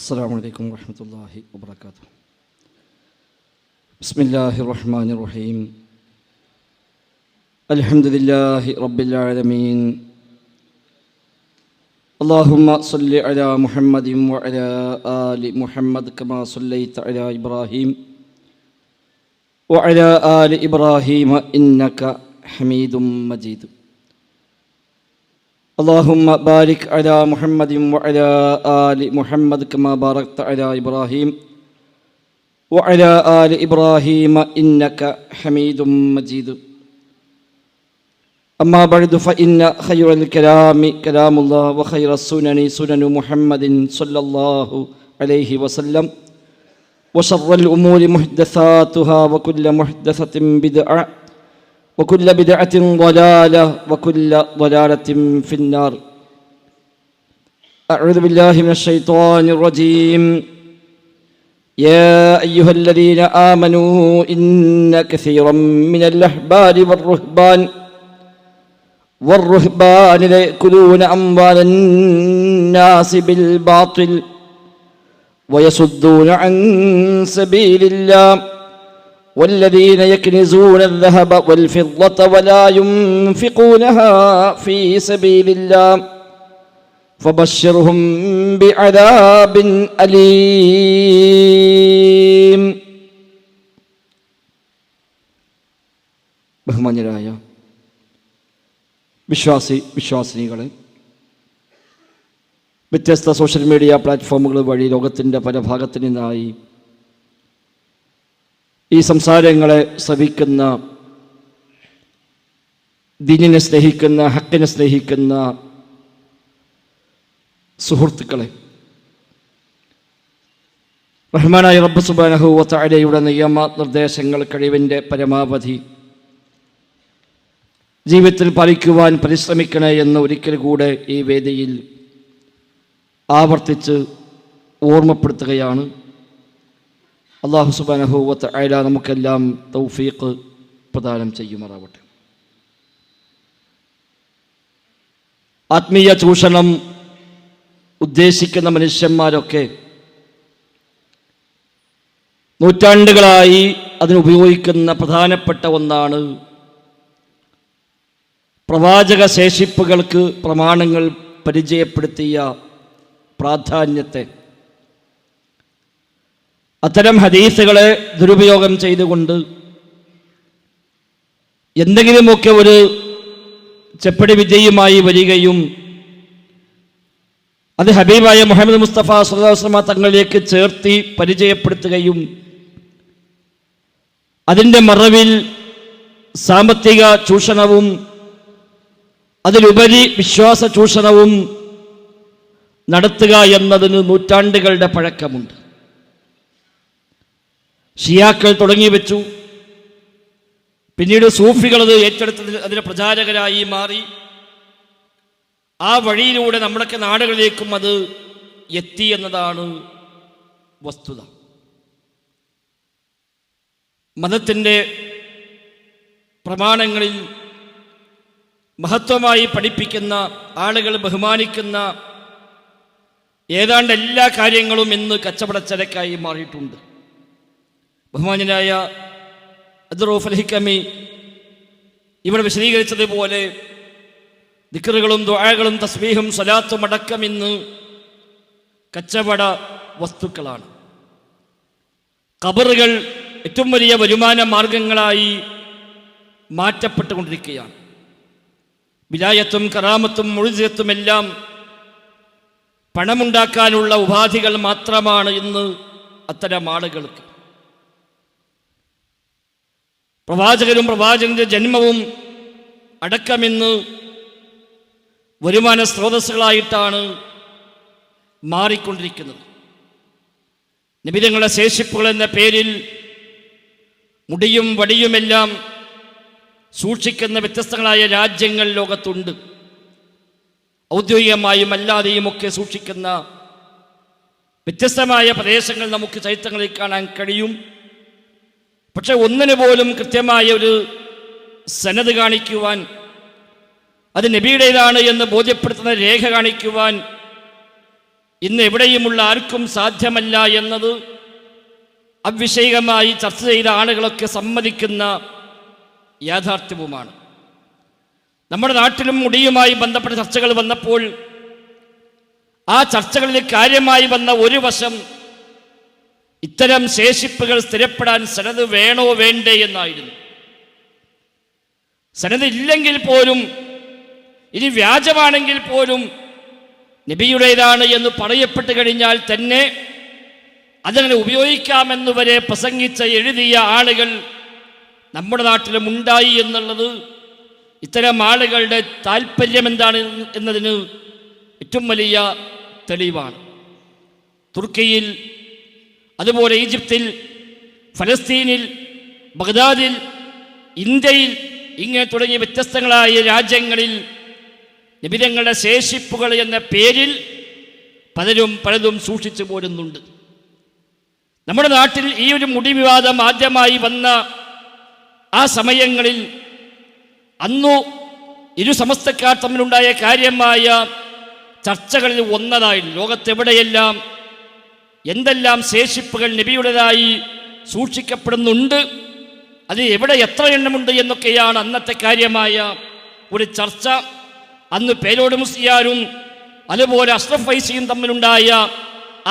السلام عليكم ورحمة الله وبركاته. بسم الله الرحمن الرحيم. الحمد لله رب العالمين. اللهم صل على محمد وعلى آل محمد كما صليت على إبراهيم وعلى آل إبراهيم إنك حميد مجيد. اللهم بارك على محمد وعلى آل محمد كما باركت على إبراهيم وعلى آل إبراهيم إنك حميد مجيد. أما بعد فإن خير الكلام كلام الله وخير السنن سنن محمد صلى الله عليه وسلم وشر الأمور محدثاتها وكل محدثة بدعة وكل بدعة ضلالة وكل ضلالة في النار. أعوذ بالله من الشيطان الرجيم. يا أيها الذين آمنوا إن كثيرا من الأحبار والرهبان ليأكلون أموال الناس بالباطل ويصدون عن سبيل الله والذين يكنزون الذهب والفضة ولا ينفقونها في سبيل الله فبشرهم بعذاب أليم. ബഹുമാന്യരായ വിശ്വാസിനികളെ, വ്യത്യസ്ത social media പ്ലാറ്റ്ഫോമുകൾ വഴി ലോകത്തിൻ്റെ പല ഭാഗത്തു നിന്നായി ഈ സംസാരങ്ങളെ ശ്രവിക്കുന്ന, ദീനിനെ സ്നേഹിക്കുന്ന, ഹക്കിനെ സ്നേഹിക്കുന്ന സുഹൃത്തുക്കളെ, റഹ്മാനായ റബ്ബ് സുബ്ഹാനഹു വ തആലയുടെ നിയമ നിർദ്ദേശങ്ങൾ കഴിവിൻ്റെ പരമാവധി ജീവിതത്തിൽ പാലിക്കുവാൻ പരിശ്രമിക്കണേ എന്ന് ഒരിക്കൽ കൂടെ ഈ വേദിയിൽ ആവർത്തിച്ച് ഓർമ്മപ്പെടുത്തുകയാണ്. അല്ലാഹു സുബ്ഹാനഹു വ തആല നമുക്കെല്ലാം തൗഫീഖ് പ്രദാനം ചെയ്യുമാറാവട്ടെ. ആത്മീയ ചൂഷണം ഉദ്ദേശിക്കുന്ന മനുഷ്യന്മാരൊക്കെ നൂറ്റാണ്ടുകളായി അതിനുപയോഗിക്കുന്ന പ്രധാനപ്പെട്ട ഒന്നാണ് പ്രവാചക ശേഷിപ്പുകൾക്ക് പ്രമാണങ്ങൾ പരിചയപ്പെടുത്തിയ പ്രാധാന്യത്തെ. അത്തരം ഹദീസുകളെ ദുരുപയോഗം ചെയ്തുകൊണ്ട് എന്തെങ്കിലുമൊക്കെ ഒരു ചെപ്പടി വിജയമായി വരികയും അത് ഹബീബായ മുഹമ്മദ് മുസ്തഫ സ്വല്ലല്ലാഹു അലൈഹി വസല്ലം തങ്ങളിലേക്ക് ചേർത്തി പരിചയപ്പെടുത്തുകയും അതിൻ്റെ മറവിൽ സാമ്പത്തിക ചൂഷണവും അതിലുപരി വിശ്വാസ ചൂഷണവും നടത്തുക എന്നതിന് നൂറ്റാണ്ടുകളുടെ പഴക്കമുണ്ട്. ഷിയാക്കൾ തുടങ്ങി വെച്ചു, പിന്നീട് സൂഫികൾ അത് ഏറ്റെടുത്ത് അതിന് പ്രചാരകരായി മാറി. ആ വഴിയിലൂടെ നമ്മുടെയൊക്കെ നാടുകളിലേക്കും അത് എത്തി എന്നതാണ് വസ്തുത. മതത്തിൻ്റെ പ്രമാണങ്ങളിൽ മഹത്വമായി പഠിപ്പിക്കുന്ന, ആളുകൾ ബഹുമാനിക്കുന്ന ഏതാണ്ട് എല്ലാ കാര്യങ്ങളും ഇന്ന് കച്ചവടച്ചരക്കായി മാറിയിട്ടുണ്ട്. ബഹുമാന്യനായ അദ്റൂഫ് അൽ ഹിക്കമി ഇവിടെ വിശദീകരിച്ചതുപോലെ ദിക്റുകളും ദുആകളും തസ്ബീഹും സ്വലാത്തും അടക്കം ഇന്ന് കച്ചവട വസ്തുക്കളാണ്. ഖബറുകൾ ഏറ്റവും വലിയ വരുമാന മാർഗങ്ങളായി മാറ്റപ്പെട്ടുകൊണ്ടിരിക്കുകയാണ്. വിലായത്തും കറാമത്തും മുഴുജിയത്തും എല്ലാം പണമുണ്ടാക്കാനുള്ള ഉപാധികൾ മാത്രമാണ് ഇന്ന് അത്തരം ആളുകൾക്ക്. പ്രവാചകരും പ്രവാചകന്റെ ജന്മവും അടക്കമിന്ന് വരുമാന സ്രോതസ്സുകളായിട്ടാണ് മാറിക്കൊണ്ടിരിക്കുന്നത്. നബിതങ്ങളുടെ ശേഷിപ്പുകൾ എന്ന പേരിൽ മുടിയും വടിയുമെല്ലാം സൂക്ഷിക്കുന്ന വ്യത്യസ്തങ്ങളായ രാജ്യങ്ങൾ ലോകത്തുണ്ട്. ഔദ്യോഗികമായും അല്ലാതെയുമൊക്കെ സൂക്ഷിക്കുന്ന വ്യത്യസ്തമായ പ്രദേശങ്ങൾ നമുക്ക് ചരിത്രങ്ങളിൽ കാണാൻ കഴിയും. പക്ഷെ ഒന്നിനു പോലും കൃത്യമായ ഒരു സനദ് കാണിക്കുവാൻ, അത് നബിയുടേതാണ് എന്ന് ബോധ്യപ്പെടുത്തുന്ന രേഖ കാണിക്കുവാൻ ഇന്ന് എവിടെയുമുള്ള ആർക്കും സാധ്യമല്ല എന്നത് അവിഷയികമായി ചർച്ച ചെയ്ത ആളുകളൊക്കെ സമ്മതിക്കുന്ന യാഥാർത്ഥ്യവുമാണ്. നമ്മുടെ നാട്ടിലും മുടിയുമായി ബന്ധപ്പെട്ട ചർച്ചകൾ വന്നപ്പോൾ ആ ചർച്ചകളിൽ കാര്യമായി വന്ന ഒരു വശം ഇത്തരം ശേഷിപ്പുകൾ സ്ഥിരപ്പെടാൻ സനത് വേണോ വേണ്ടേ എന്നായിരുന്നു. സനത് ഇല്ലെങ്കിൽ പോലും, ഇനി വ്യാജമാണെങ്കിൽ പോലും നബിയുടേതാണ് എന്ന് പറയപ്പെട്ട് കഴിഞ്ഞാൽ തന്നെ അതിനെ ഉപയോഗിക്കാമെന്ന് വരെ പ്രസംഗിച്ച എഴുതിയ ആളുകൾ നമ്മുടെ നാട്ടിലും ഉണ്ടായി എന്നുള്ളത് ഇത്തരം ആളുകളുടെ താല്പര്യം എന്താണ് എന്നതിന് ഏറ്റവും വലിയ തെളിവാണ്. തുർക്കിയിൽ, അതുപോലെ ഈജിപ്തിൽ, ഫലസ്തീനിൽ, ബഗ്ദാദിൽ, ഇന്ത്യയിൽ, ഇങ്ങനെ തുടങ്ങിയ വ്യത്യസ്തങ്ങളായ രാജ്യങ്ങളിൽ നിബിധങ്ങളുടെ ശേഷിപ്പുകൾ എന്ന പേരിൽ പലതും സൂക്ഷിച്ചു പോരുന്നുണ്ട്. നമ്മുടെ നാട്ടിൽ ഈ ഒരു മുടി വിവാദം ആദ്യമായി വന്ന ആ സമയങ്ങളിൽ അന്നു ഇരു സമസ്തക്കാർ തമ്മിലുണ്ടായ കാര്യമായ ചർച്ചകളിൽ ഒന്നതായിരുന്നു. ലോകത്തെവിടെയെല്ലാം എന്തെല്ലാം ശേഷിപ്പുകൾ നബിയുടേതായി സൂക്ഷിക്കപ്പെടുന്നുണ്ട്, അത് എവിടെ എത്ര എണ്ണമുണ്ട് എന്നൊക്കെയാണ് അന്നത്തെ കാര്യമായ ഒരു ചർച്ച. അന്ന് പേരോട് മുസ്ലിയാരും അതുപോലെ അഷ്റഫ് ഫൈസിയും തമ്മിലുണ്ടായ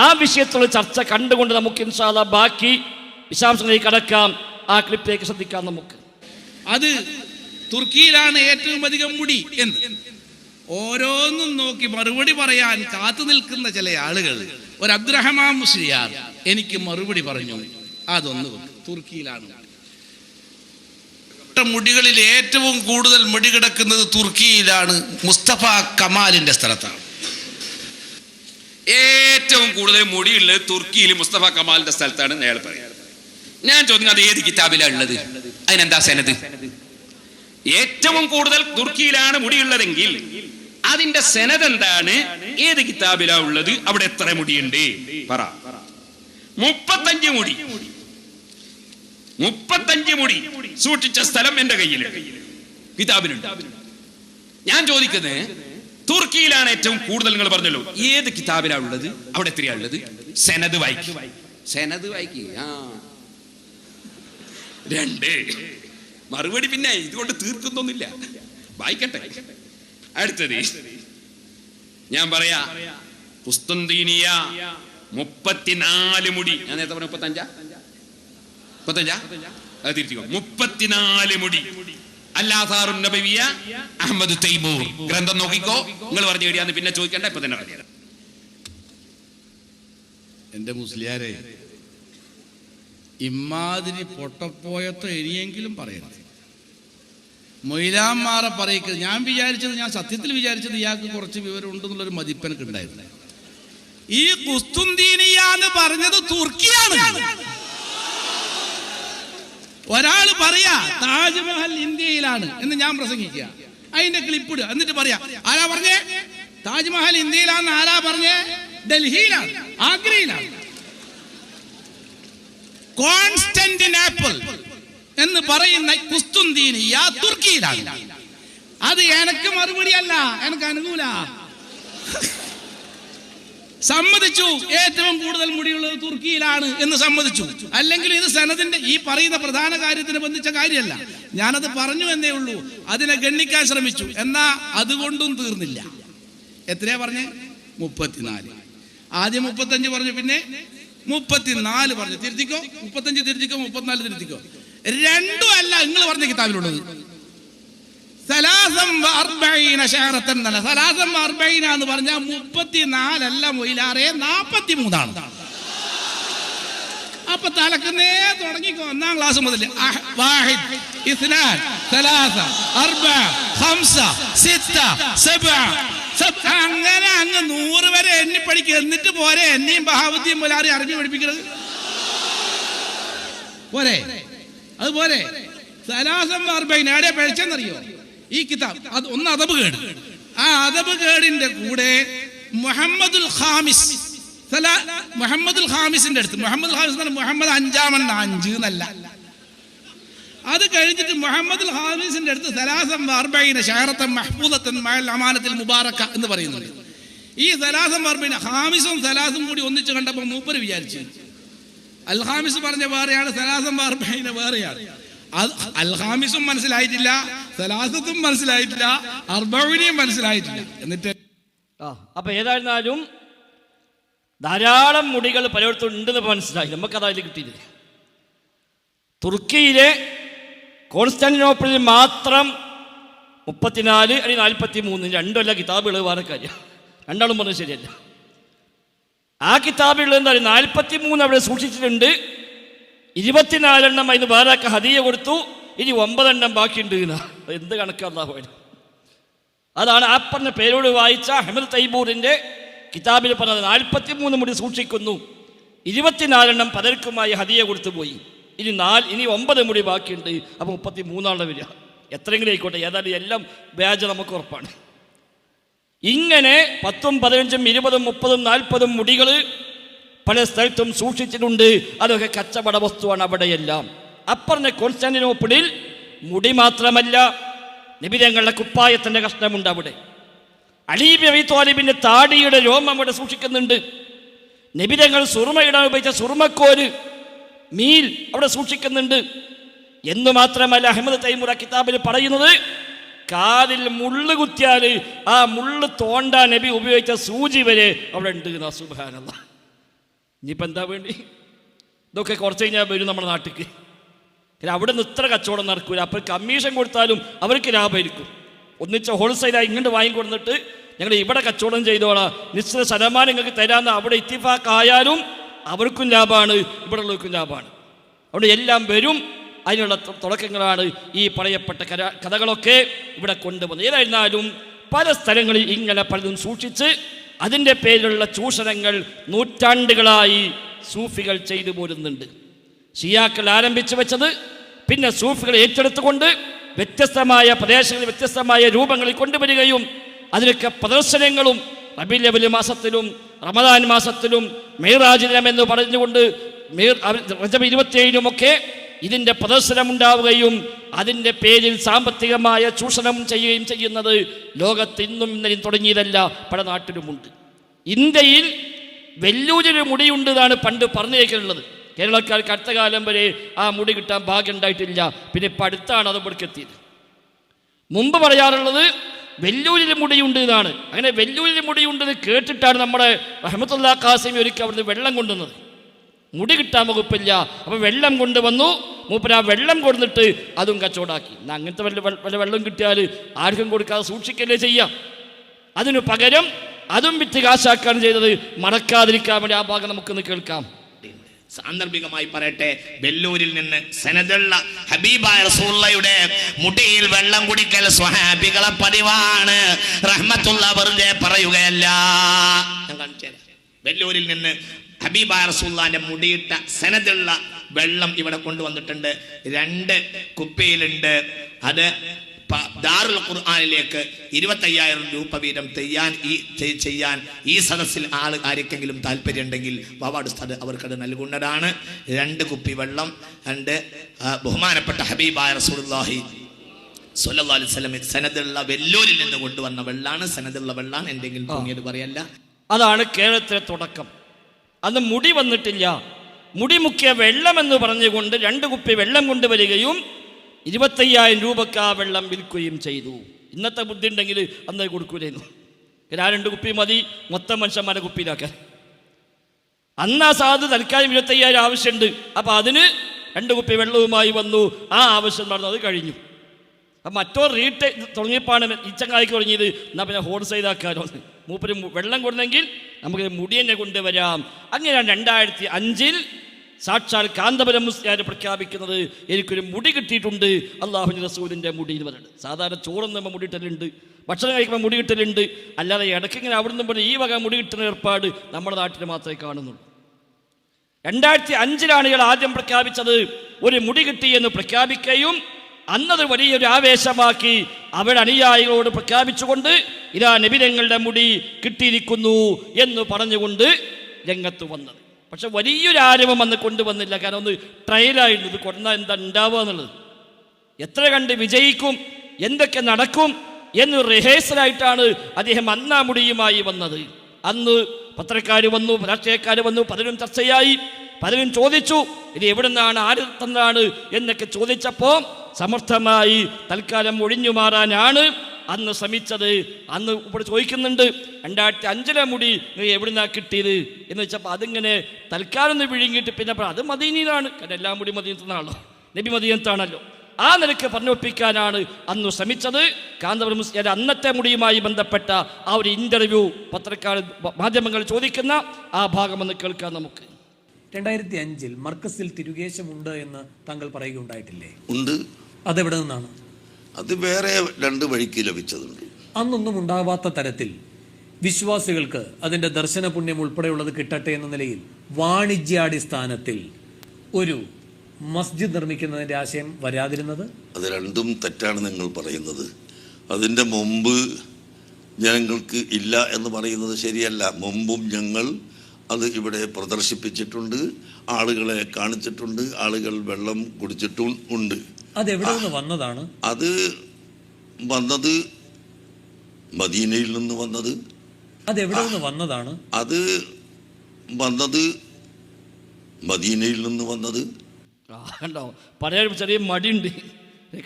ആ വിഷയത്തിലുള്ള ചർച്ച കണ്ടുകൊണ്ട് നമുക്ക് ഇൻഷാ അല്ലാഹ് ബാക്കി വിശദാംശങ്ങളിലേക്ക് കടക്കാം. ആ ക്ലിപ്പിലേക്ക് ശ്രദ്ധിക്കാം. നമുക്ക് അത് തുർക്കിയിലാണ് ഏറ്റവും അധികം മുടി എന്ന് ഓരോന്നും നോക്കി മറുപടി പറയാൻ കാത്തു നിൽക്കുന്ന ചില ആളുകൾ, ഒരു അബ്ദുറഹ്മാൻ മുസ്ലിയാർ എനിക്ക് മറുപടി പറഞ്ഞു, അതൊന്ന് തുർക്കിയിലാണ്. മുടികളിൽ ഏറ്റവും കൂടുതൽ മുടി കിടക്കുന്നത് തുർക്കിയിലാണ്, മുസ്തഫ കമാലിന്റെ സ്ഥലത്താണ്. ഏറ്റവും കൂടുതൽ മുടിയുള്ളത് തുർക്കിയിൽ മുസ്തഫ കമാലിന്റെ സ്ഥലത്താണ് അയാൾ പറയാറ്. ഞാൻ ചോദിക്കുന്നത് അത് ഏത് കിതാബിലാണ് ഉള്ളത്? അതിനെന്താ സനത്? ഏറ്റവും കൂടുതൽ തുർക്കിയിലാണ് മുടിയുള്ളതെങ്കിൽ അതിന്റെ സനത് എന്താണ്? ഏത് കിതാബിലാണ് ഉള്ളത്? അവിടെ എത്ര മുടിയുണ്ട് പറ. 35 മുടി, 35 മുടി സൂക്ഷിച്ച സ്ഥലം എന്റെ കയ്യിൽ കിതാബിലുണ്ട്. ഞാൻ ചോദിക്കുന്നത് തുർക്കിയിലാണ് ഏറ്റവും കൂടുതൽ, നിങ്ങൾ പറഞ്ഞല്ലോ, ഏത് കിതാബിലാണ് ഉള്ളത്? അവിടെ എത്രയാ ഉള്ളത്? സനത് വായിക്കും, സനത് വായിക്കും. ആ 2 മറുപടി പിന്നെ ഇതുകൊണ്ട് തീർക്കുന്നൊന്നുമില്ല, വായിക്കട്ടെ. അടുത്തത് ഞാൻ പറയാ, കുസ്തുന്തീനിയ 34 മുടി. ഞാൻ നേരത്തെ പറഞ്ഞ 35 അത് തിരിച്ചോ, 34 മുടി. അല്ലാഥാറുൻ നബവിയ അഹ്മദ് തൈമൂർ ഗ്രന്ഥം നോക്കിക്കോ. നിങ്ങൾ പറഞ്ഞു കഴിയാന്ന് പിന്നെ ചോദിക്കണ്ട, ഇപ്പൊ തന്നെ പറയാം. എന്റെ മുസ്ലിയാരെ, ഇമ്മാതിരി പൊട്ടപ്പോയത്തോ ഇനിയെങ്കിലും പറയരുത്. മൊയ്ലാന്മാരെ പറയിക്കരുത്. ഞാൻ സത്യത്തിൽ വിചാരിച്ചത് ഇയാൾക്ക് കുറച്ച് വിവരം ഉണ്ടെന്നുള്ളൊരു മതിപ്പനക്ക് ഉണ്ടായിരുന്നു. ഈ കുസ്തുന്തീനിയ എന്ന് പറഞ്ഞത് തുർക്കിയാണ്. ഒരാൾ പറയാ താജ്മഹൽ ഇന്ത്യയിലാണ് എന്ന് ഞാൻ പ്രസംഗിക്കുക, അതിന്റെ ക്ലിപ്പ് ഇടുക, എന്നിട്ട് പറയാ ആരാ പറഞ്ഞേ താജ്മഹൽ ഇന്ത്യയിലാന്ന്? ആരാ പറഞ്ഞേ? ഡൽഹിയിലാണ്, ആഗ്രയിലാണ്. കോൺസ്റ്റന്റിനോപ്പിൾ എന്ന് പറയുന്ന കുസ്തുന്തീനിയ തുർക്കിയിലാണ്. അത് എനക്ക് മറുപടിയല്ല, എനക്ക് അനുകൂല. സമ്മതിച്ചു, ഏറ്റവും കൂടുതൽ മുടിയുള്ളത് തുർക്കിയിലാണ് എന്ന് സമ്മതിച്ചു. അല്ലെങ്കിൽ ഇത് സനദിന്റെ ഈ പറയുന്ന പ്രധാന കാര്യത്തിന് ബന്ധിച്ച കാര്യമല്ല. ഞാനത് പറഞ്ഞു എന്നേ ഉള്ളൂ, അതിനെ ഗണ്ണിക്കാൻ ശ്രമിച്ചു. എന്നാ അതുകൊണ്ടും തീർന്നില്ല. എത്രയാ പറഞ്ഞേ? 34. ആദ്യം 35 പറഞ്ഞു, പിന്നെ 34 പറഞ്ഞു. തിരുത്തിക്കോ, 35 തിരുത്തിക്കോ, 34 തിരുത്തിക്കോ. രണ്ടും അല്ല നിങ്ങൾ പറഞ്ഞ കിതാബിലുള്ളത്. സലാസം 40 എന്ന് പറഞ്ഞാൽ 34 അല്ല മൊയിലാറെ, 43. അപ്പൊ തലക്കുന്നേ തുടങ്ങിക്കോ, 1ാം ക്ലാസ് മുതൽ. 1 2 3 4 5 6 7 അങ്ങനെ അങ്ങ് 100 വരെ എണ്ണി പഠിക്കുക. എന്നിട്ട് പോരെ എന്നെയും ബഹാവുദ്ദീൻ മൊലാരി അറബി പഠിപ്പിക്കുന്നത്? പോരെ? അതുപോലെ സലാസം 40 എവിടെ പഠിച്ചെന്നറിയോ? ഈ കിതാബ് അത് ഒന്ന് അദബ് കേട്. ആ അദബ് കേടിന്റെ കൂടെ മുഹമ്മദുൽ ഖാമിസിന്റെ അടുത്ത്, മുഹമ്മദ് ഖാമിസ് മുഹമ്മദ് 5 എന്നല്ല, അത് കഴിഞ്ഞിട്ട് മുഹമ്മദുൽ ഖാമിസിന്റെ അടുത്ത് സലാസം 40 ഷഹറത്തൻ മഹ്ഫൂദത്തൻ മഅൽ അമാനത്തിൽ മുബാറക എന്ന് പറയുന്നുണ്ട്. ഈ സലാസം പറഞ്ഞ ഹാമിസും സലാസും കൂടി ഒന്നിച്ച് കണ്ടപ്പോൾ മൂപ്പര് വിചാരിച്ചു അൽ ഹാമിസ് പറഞ്ഞ വേറെയാണ്, സലാസം പറഞ്ഞ വേറെയാണ്. അൽ ഹാമിസും മനസ്സിലായിട്ടില്ല, സലാസത്തും മനസ്സിലായിട്ടില്ല, അർബഈനും മനസ്സിലായിട്ടില്ല. എന്നിട്ട് അപ്പൊ ഏതായിരുന്നാലും ധാരാളം മുടികൾ പലയിടത്തും ഉണ്ടെന്ന് മനസ്സിലായി. നമുക്കതായാലും കിട്ടിയില്ല. തുർക്കിയിലെ കോൺസ്റ്റാന്റിനോപ്പിളിൽ മാത്രം 34 അല്ലെങ്കിൽ 43 രണ്ടുമല്ല കിതാബുകൾ വേറെ കാര്യം. രണ്ടാളും പറഞ്ഞത് ശരിയല്ല. ആ കിതാബുകൾ എന്താ 43 അവിടെ സൂക്ഷിച്ചിട്ടുണ്ട്. 24 അതിന് വേറെ ഹദിയ കൊടുത്തു. ഇനി 9 ബാക്കിയുണ്ട്. എന്ത് കണക്കാ പോയത്? അതാണ് ആ പറഞ്ഞ പേരോട് വായിച്ച അഹ്മദ് തൈബൂറിന്റെ കിതാബിൽ പറഞ്ഞത്. 43 മുടി സൂക്ഷിക്കുന്നു, 24 പലർക്കുമായി ഹദിയ കൊടുത്തു പോയി. ഇനി 9 മുടി ബാക്കിയുണ്ട്. അപ്പോൾ 33 വരിക. എത്രയെങ്കിലും ആയിക്കോട്ടെ, ഏതായാലും എല്ലാം വ്യാജ നമുക്ക് ഉറപ്പാണ്. ഇങ്ങനെ 10, 15, 20, 30, 40 മുടികൾ പല സ്ഥലത്തും സൂക്ഷിച്ചിട്ടുണ്ട്. അതൊക്കെ കച്ചവട വസ്തുവാണ് അവിടെയെല്ലാം. അപ്പറഞ്ഞ കോൺസ്റ്റാന്റിനോപ്പിളിൽ മുടി മാത്രമല്ല, നബിതങ്ങളുടെ കുപ്പായത്തിൻ്റെ കഷ്ണമുണ്ട് അവിടെ. അലി ബിൻ അബീ ത്വാലിബിന്റെ താടിയുടെ രോമം അവിടെ സൂക്ഷിക്കുന്നുണ്ട്. നബിതങ്ങൾ സുറുമയിടാൻ ഉപയോഗിച്ച സുറുമക്കോര് മീൽ അവിടെ സൂക്ഷിക്കുന്നുണ്ട്. എന്നു മാത്രമല്ല, അഹ്മദ് തൈമൂർ കിതാബിൽ പറയുന്നത് കാതിൽ മുള്ളു കുത്തിയാൽ ആ മുള്ളു തോണ്ടാൻ നബി ഉപയോഗിച്ച സൂചി വരെ അവിടെ ഉണ്ട്. സുബ്ഹാനല്ലാഹ്. ഇനിയിപ്പോൾ എന്താ വേണ്ടി? ഇതൊക്കെ കുറച്ച് കഴിഞ്ഞാൽ വരും നമ്മുടെ നാട്ടിലേക്ക്. അവിടെ നിന്ന് ഇത്ര കച്ചവടം നടക്കൂല. അപ്പോൾ കമ്മീഷൻ കൊടുത്താലും അവർക്ക് ലാഭമായിരിക്കും. ഒന്നിച്ച ഹോൾസെയിലായി ഇങ്ങോട്ട് വാങ്ങിക്കൊടുത്തിട്ട് ഞങ്ങൾ ഇവിടെ കച്ചവടം ചെയ്തോളാം, നിശ്ചിത ശതമാനം നിങ്ങൾക്ക് തരാമെന്ന് അവിടെ ഇത്തിഫാക്ക് ആയാലും അവർക്കും ലാഭമാണ്, ഇവിടെ ഉള്ളവർക്കും ലാഭമാണ്. അവിടെ എല്ലാം വരും. അതിനുള്ള തുടക്കങ്ങളാണ് ഈ പറയപ്പെട്ട കഥകളൊക്കെ ഇവിടെ കൊണ്ടുവന്നത്. ഏതായിരുന്നാലും പല സ്ഥലങ്ങളിൽ ഇങ്ങനെ പലതും സൂക്ഷിച്ച് അതിൻ്റെ പേരിലുള്ള ചൂഷണങ്ങൾ നൂറ്റാണ്ടുകളായി സൂഫികൾ ചെയ്തു പോരുന്നുണ്ട്. ഷിയാക്കൾ ആരംഭിച്ചു വെച്ചത് പിന്നെ സൂഫികൾ ഏറ്റെടുത്തുകൊണ്ട് വ്യത്യസ്തമായ പ്രദേശങ്ങളിൽ വ്യത്യസ്തമായ രൂപങ്ങളിൽ കൊണ്ടുവരികയും അതിനൊക്കെ പ്രദർശനങ്ങളും റബീഉൽ അവ്വൽ മാസത്തിലും റമദാൻ മാസത്തിലും മിഅ്റാജ് ദിനം എന്ന് പറഞ്ഞുകൊണ്ട് റജബ് 27-നുമൊക്കെ ഇതിൻ്റെ പ്രദർശനമുണ്ടാവുകയും അതിൻ്റെ പേരിൽ സാമ്പത്തികമായ ചൂഷണം ചെയ്യുകയും ചെയ്യുന്നത് ലോകത്ത് ഇന്നും ഇന്നലെയും തുടങ്ങിയതല്ല, പല നാട്ടിലുമുണ്ട്. ഇന്ത്യയിൽ വെല്ലൂരിൽ മുടിയുണ്ട് എന്നാണ് പണ്ട് പറഞ്ഞു കേൾക്കുന്നത്. കേരളക്കാർക്ക് അടുത്ത കാലം വരെ ആ മുടി കിട്ടാൻ ഭാഗ്യം ഉണ്ടായിട്ടില്ല. പിന്നെ ഇപ്പം അടുത്താണ് അത് ഇവിടേക്കെത്തിയത്. മുമ്പ് പറയാറുള്ളത് വെല്ലൂരിൽ മുടിയുണ്ട് എന്നാണ്. അങ്ങനെ വെല്ലൂരിൽ മുടിയുണ്ടെന്ന് കേട്ടിട്ടാണ് നമ്മുടെ റഹ്മത്തുള്ളാ ഖാസിമി ഒരിക്കൽ അവിടുന്ന് വെള്ളം കൊണ്ടുവന്നത്. മുടി കിട്ടാൻ വകുപ്പില്ല, അപ്പോൾ വെള്ളം കൊണ്ടുവന്നു. മൂപ്പര് ആ വെള്ളം കൊടുത്തിട്ട് അതും കച്ചവടാക്കി. അങ്ങനത്തെ വല്ല വെള്ളം കിട്ടിയാൽ ആർക്കും കൊടുക്കാതെ സൂക്ഷിക്കല്ലേ ചെയ്യാം. അതിനു പകരം അതും വിറ്റ് കാശാക്കാണ് ചെയ്തത്. മറക്കാതിരിക്കാൻ വേണ്ടി ആ ഭാഗം നമുക്കൊന്ന് കേൾക്കാം. സാന്ദർഭികമായി പറയട്ടെ, വെല്ലൂരിൽ നിന്ന് സനദുള്ള ഹബീബായ റസൂലുള്ളാഹിയുടെ മുടിയിൽ വെള്ളം കുടിക്കൽ സ്വഹാബികളെ പതിവാണ്. റഹ്മത്തുള്ളാഹി വെറുതെ പറയുകയല്ല. ഞാൻ കാണിച്ചു. വെല്ലൂരിൽ നിന്ന് ഹബീബായ റസൂലുള്ളാഹിന്റെ മുടിയിട്ട സനദുള്ള വെള്ളം ഇവിടെ കൊണ്ടുവന്നിട്ടുണ്ട്. 2 കുപ്പിയിലുണ്ട്. അത് ദാറുൽ ഖുർആനിലേക്ക് 25,000 രൂപ വീതം ചെയ്യാൻ ഈ സദസ്സിൽ ആർക്കെങ്കിലും താല്പര്യം ഉണ്ടെങ്കിൽ വാവാട് ഉസ്താദ് അവർക്കത് നൽകുന്നതാണ്. 2 കുപ്പി വെള്ളം, 2 ബഹുമാനപ്പെട്ട ഹബീബായ റസൂലുള്ളാഹി സ്വല്ലല്ലാഹു അലൈഹി വസല്ലം സനദുള്ള വെല്ലൂരിൽ നിന്ന് കൊണ്ടുവന്ന വെള്ളാണ്. സനദുള്ള വെള്ളാണ്, എന്തെങ്കിലും തോന്നിയത് പറയല്ല. അതാണ് കേരളത്തിലെ തുടക്കം. അന്ന് മുടി വന്നിട്ടില്ല. മുടി മുക്കിയ വെള്ളമെന്ന് പറഞ്ഞുകൊണ്ട് 2 കുപ്പി വെള്ളം കൊണ്ടുവരികയും 25,000 രൂപക്ക് ആ വെള്ളം വിൽക്കുകയും ചെയ്തു. ഇന്നത്തെ ബുദ്ധി ഉണ്ടെങ്കിൽ അന്ന് കൊടുക്കൂലായിരുന്നു. 2 കുപ്പി മതി മൊത്തം മനുഷ്യന്മാരെ കുപ്പിയിലാക്കാൻ. അന്ന് ആ സാധു തൽക്കാലം 25,000 ആവശ്യമുണ്ട്. അപ്പോൾ അതിന് 2 കുപ്പി വെള്ളവുമായി വന്നു. ആ ആവശ്യം നടന്നു, അത് കഴിഞ്ഞു. അപ്പം മറ്റൊരു റീറ്റ് തുടങ്ങിയപ്പോഴാണ് ഈ ചങ്ങായിക്ക് തുടങ്ങിയത്, എന്നാൽ പിന്നെ ഹോൾസെയിലാക്കാനോ. മൂപ്പര് വെള്ളം കൊടുന്നെങ്കിൽ നമുക്ക് മുടി തന്നെ കൊണ്ടുവരാം. അങ്ങനെയാണ് 2005-ൽ സാക്ഷാൽ കാന്തപുരം മുസ്ലിയാർ പ്രഖ്യാപിക്കുന്നത്, എനിക്കൊരു മുടി കിട്ടിയിട്ടുണ്ട് അള്ളാഹുവിൻ്റെ റസൂലിൻ്റെ മുടിയിൽ പറഞ്ഞിട്ട്. സാധാരണ ചോറും നമ്മൾ മുടി കിട്ടലുണ്ട്, ഭക്ഷണം കഴിക്കുമ്പോൾ മുടി കിട്ടലുണ്ട്. അല്ലാതെ ഇടയ്ക്കിങ്ങനെ അവിടെ നിന്ന് പറഞ്ഞ് ഈ വക മുടി കിട്ടുന്ന ഏർപ്പാട് നമ്മുടെ നാട്ടിൽ മാത്രമേ കാണുന്നുള്ളൂ. 2005-ലാണ് ഇയാൾ ആദ്യം പ്രഖ്യാപിച്ചത്. ഒരു മുടി കിട്ടി എന്ന് പ്രഖ്യാപിക്കുകയും അന്നത് വലിയൊരു ആവേശമാക്കി അവരുടെ അനുയായികളോട് പ്രഖ്യാപിച്ചുകൊണ്ട് ഇതാ നബിതങ്ങളുടെ മുടി കിട്ടിയിരിക്കുന്നു എന്ന് പറഞ്ഞുകൊണ്ട് രംഗത്ത് വന്നത്. പക്ഷെ വലിയൊരു ആരവം അന്ന് കൊണ്ടുവന്നില്ല. കാരണം ഒന്ന് ട്രയലായിരുന്നു. ഇത് കൊണ്ടാൽ എന്താ ഉണ്ടാവുക എന്നുള്ളത്, എത്ര കണ്ട് വിജയിക്കും, എന്തൊക്കെ നടക്കും എന്ന് റിഹേഴ്സലായിട്ടാണ് അദ്ദേഹം അന്നാ മുടിയുമായി വന്നത്. അന്ന് പത്രക്കാർ വന്നു, രാഷ്ട്രീയക്കാർ വന്നു, പലരും ചർച്ചയായി, പലരും ചോദിച്ചു ഇത് എവിടെ നിന്നാണ്, ആര് തന്നാണ് എന്നൊക്കെ ചോദിച്ചപ്പോൾ സമർത്ഥമായി തൽക്കാലം ഒഴിഞ്ഞു മാറാനാണ് അന്ന് ശ്രമിച്ചത്. അന്ന് ഇവിടെ ചോദിക്കുന്നുണ്ട് 2005 മുടി എവിടെ നിന്നാണ് കിട്ടിയത് എന്ന് വെച്ചപ്പോൾ അതിങ്ങനെ തൽക്കാലം ഒന്ന് വിഴുങ്ങിയിട്ട് പിന്നെ അത് മദീനയിലാണ്, കാരണം എല്ലാ മുടി മദീനത്താണല്ലോ, നബി മദീനത്താണല്ലോ. ആ നിലയ്ക്ക് പറഞ്ഞൊപ്പിക്കാനാണ് അന്ന് ശ്രമിച്ചത്. കാന്തപുരം മുസ്ലിയാർ അന്നത്തെ മുടിയുമായി ബന്ധപ്പെട്ട ആ ഒരു ഇൻ്റർവ്യൂ പത്രക്കാർ മാധ്യമങ്ങൾ ചോദിക്കുന്ന ആ ഭാഗം ഒന്ന് കേൾക്കാം നമുക്ക്. 2005 മർക്കസിൽ തിരുകേശമുണ്ട് എന്ന് താങ്കൾ പറയുകയുണ്ടായിട്ടില്ലേ? ഉണ്ട്. അതെവിടെ നിന്നാണ്? അത് വേറെ 2 വഴിക്ക് ലഭിച്ചതുണ്ട്. അന്നൊന്നും ഉണ്ടാവാത്ത തരത്തിൽ വിശ്വാസികൾക്ക് അതിൻ്റെ ദർശന പുണ്യം ഉൾപ്പെടെയുള്ളത് കിട്ടട്ടെ എന്ന നിലയിൽ വാണിജ്യാടിസ്ഥാനത്തിൽ ഒരു മസ്ജിദ് നിർമ്മിക്കുന്നതിൻ്റെ ആശയം വരാതിരുന്നത്? അത് രണ്ടും തെറ്റാണ് നിങ്ങൾ പറയുന്നത്. അതിൻ്റെ മുമ്പ് ഞങ്ങൾക്ക് ഇല്ല എന്ന് പറയുന്നത് ശരിയല്ല. മുമ്പും ഞങ്ങൾ അത് ഇവിടെ പ്രദർശിപ്പിച്ചിട്ടുണ്ട്, ആളുകളെ കാണിച്ചിട്ടുണ്ട്, ആളുകൾ വെള്ളം കുടിച്ചിട്ടും ഉണ്ട്. അതെവിടെ നിന്ന് വന്നതാണ്? അത് വന്നത് മദീനയിൽ നിന്ന് വന്നത്. അതെവിടെ നിന്ന് വന്നതാണ്? അത് വന്നത് മദീനയിൽ നിന്ന് വന്നത്. കണ്ടോ, പറയാൻ ചെറിയ മടിയുണ്ട്.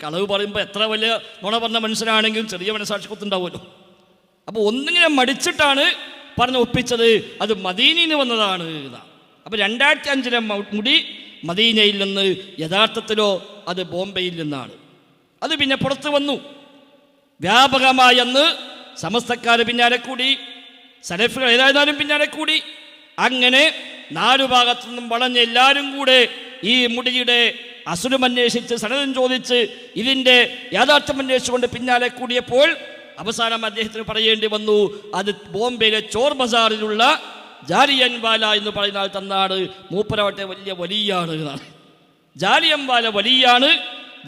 കളവ് പറയുമ്പോൾ എത്ര വലിയ നുണ പറഞ്ഞ മനുഷ്യനാണെങ്കിലും ചെറിയ മനസ്സാക്ഷി കുത്തുണ്ടാവുമല്ലോ. അപ്പോൾ ഒന്നിങ്ങനെ മടിച്ചിട്ടാണ് പറഞ്ഞ് ഒപ്പിച്ചത് അത് മദീനയിൽ നിന്ന് വന്നതാണ്. അപ്പോൾ 2005 മുടി മദീനയിൽ നിന്ന്, യഥാർത്ഥത്തിലോ അത് ബോംബെയിൽ നിന്നാണ്. അത് പിന്നെ പുറത്ത് വന്നു വ്യാപകമായി. അന്ന് സമസ്തക്കാർ പിന്നാലെ കൂടി, സലഫുകൾ ഏതായാലും പിന്നാലെ കൂടി. അങ്ങനെ 4 ഭാഗത്തു നിന്നും വളഞ്ഞ് എല്ലാവരും കൂടെ ഈ മുടിയുടെ അസുരം അന്വേഷിച്ച്, സനദം ചോദിച്ച്, ഇതിൻ്റെ യാഥാർത്ഥ്യം അന്വേഷിച്ചുകൊണ്ട് പിന്നാലെ കൂടിയപ്പോൾ അവസാനം അദ്ദേഹത്തിന് പറയേണ്ടി വന്നു അത് ബോംബെയിലെ ചോർ ബസാറിലുള്ള ജാലിയൻവാല എന്ന് പറയുന്ന ആൾ തന്നാണ്. മൂപ്പരാവട്ടെ വലിയ വലിയാണ് എന്നാണ്. ജാലിയൻവാല വലിയാണ്,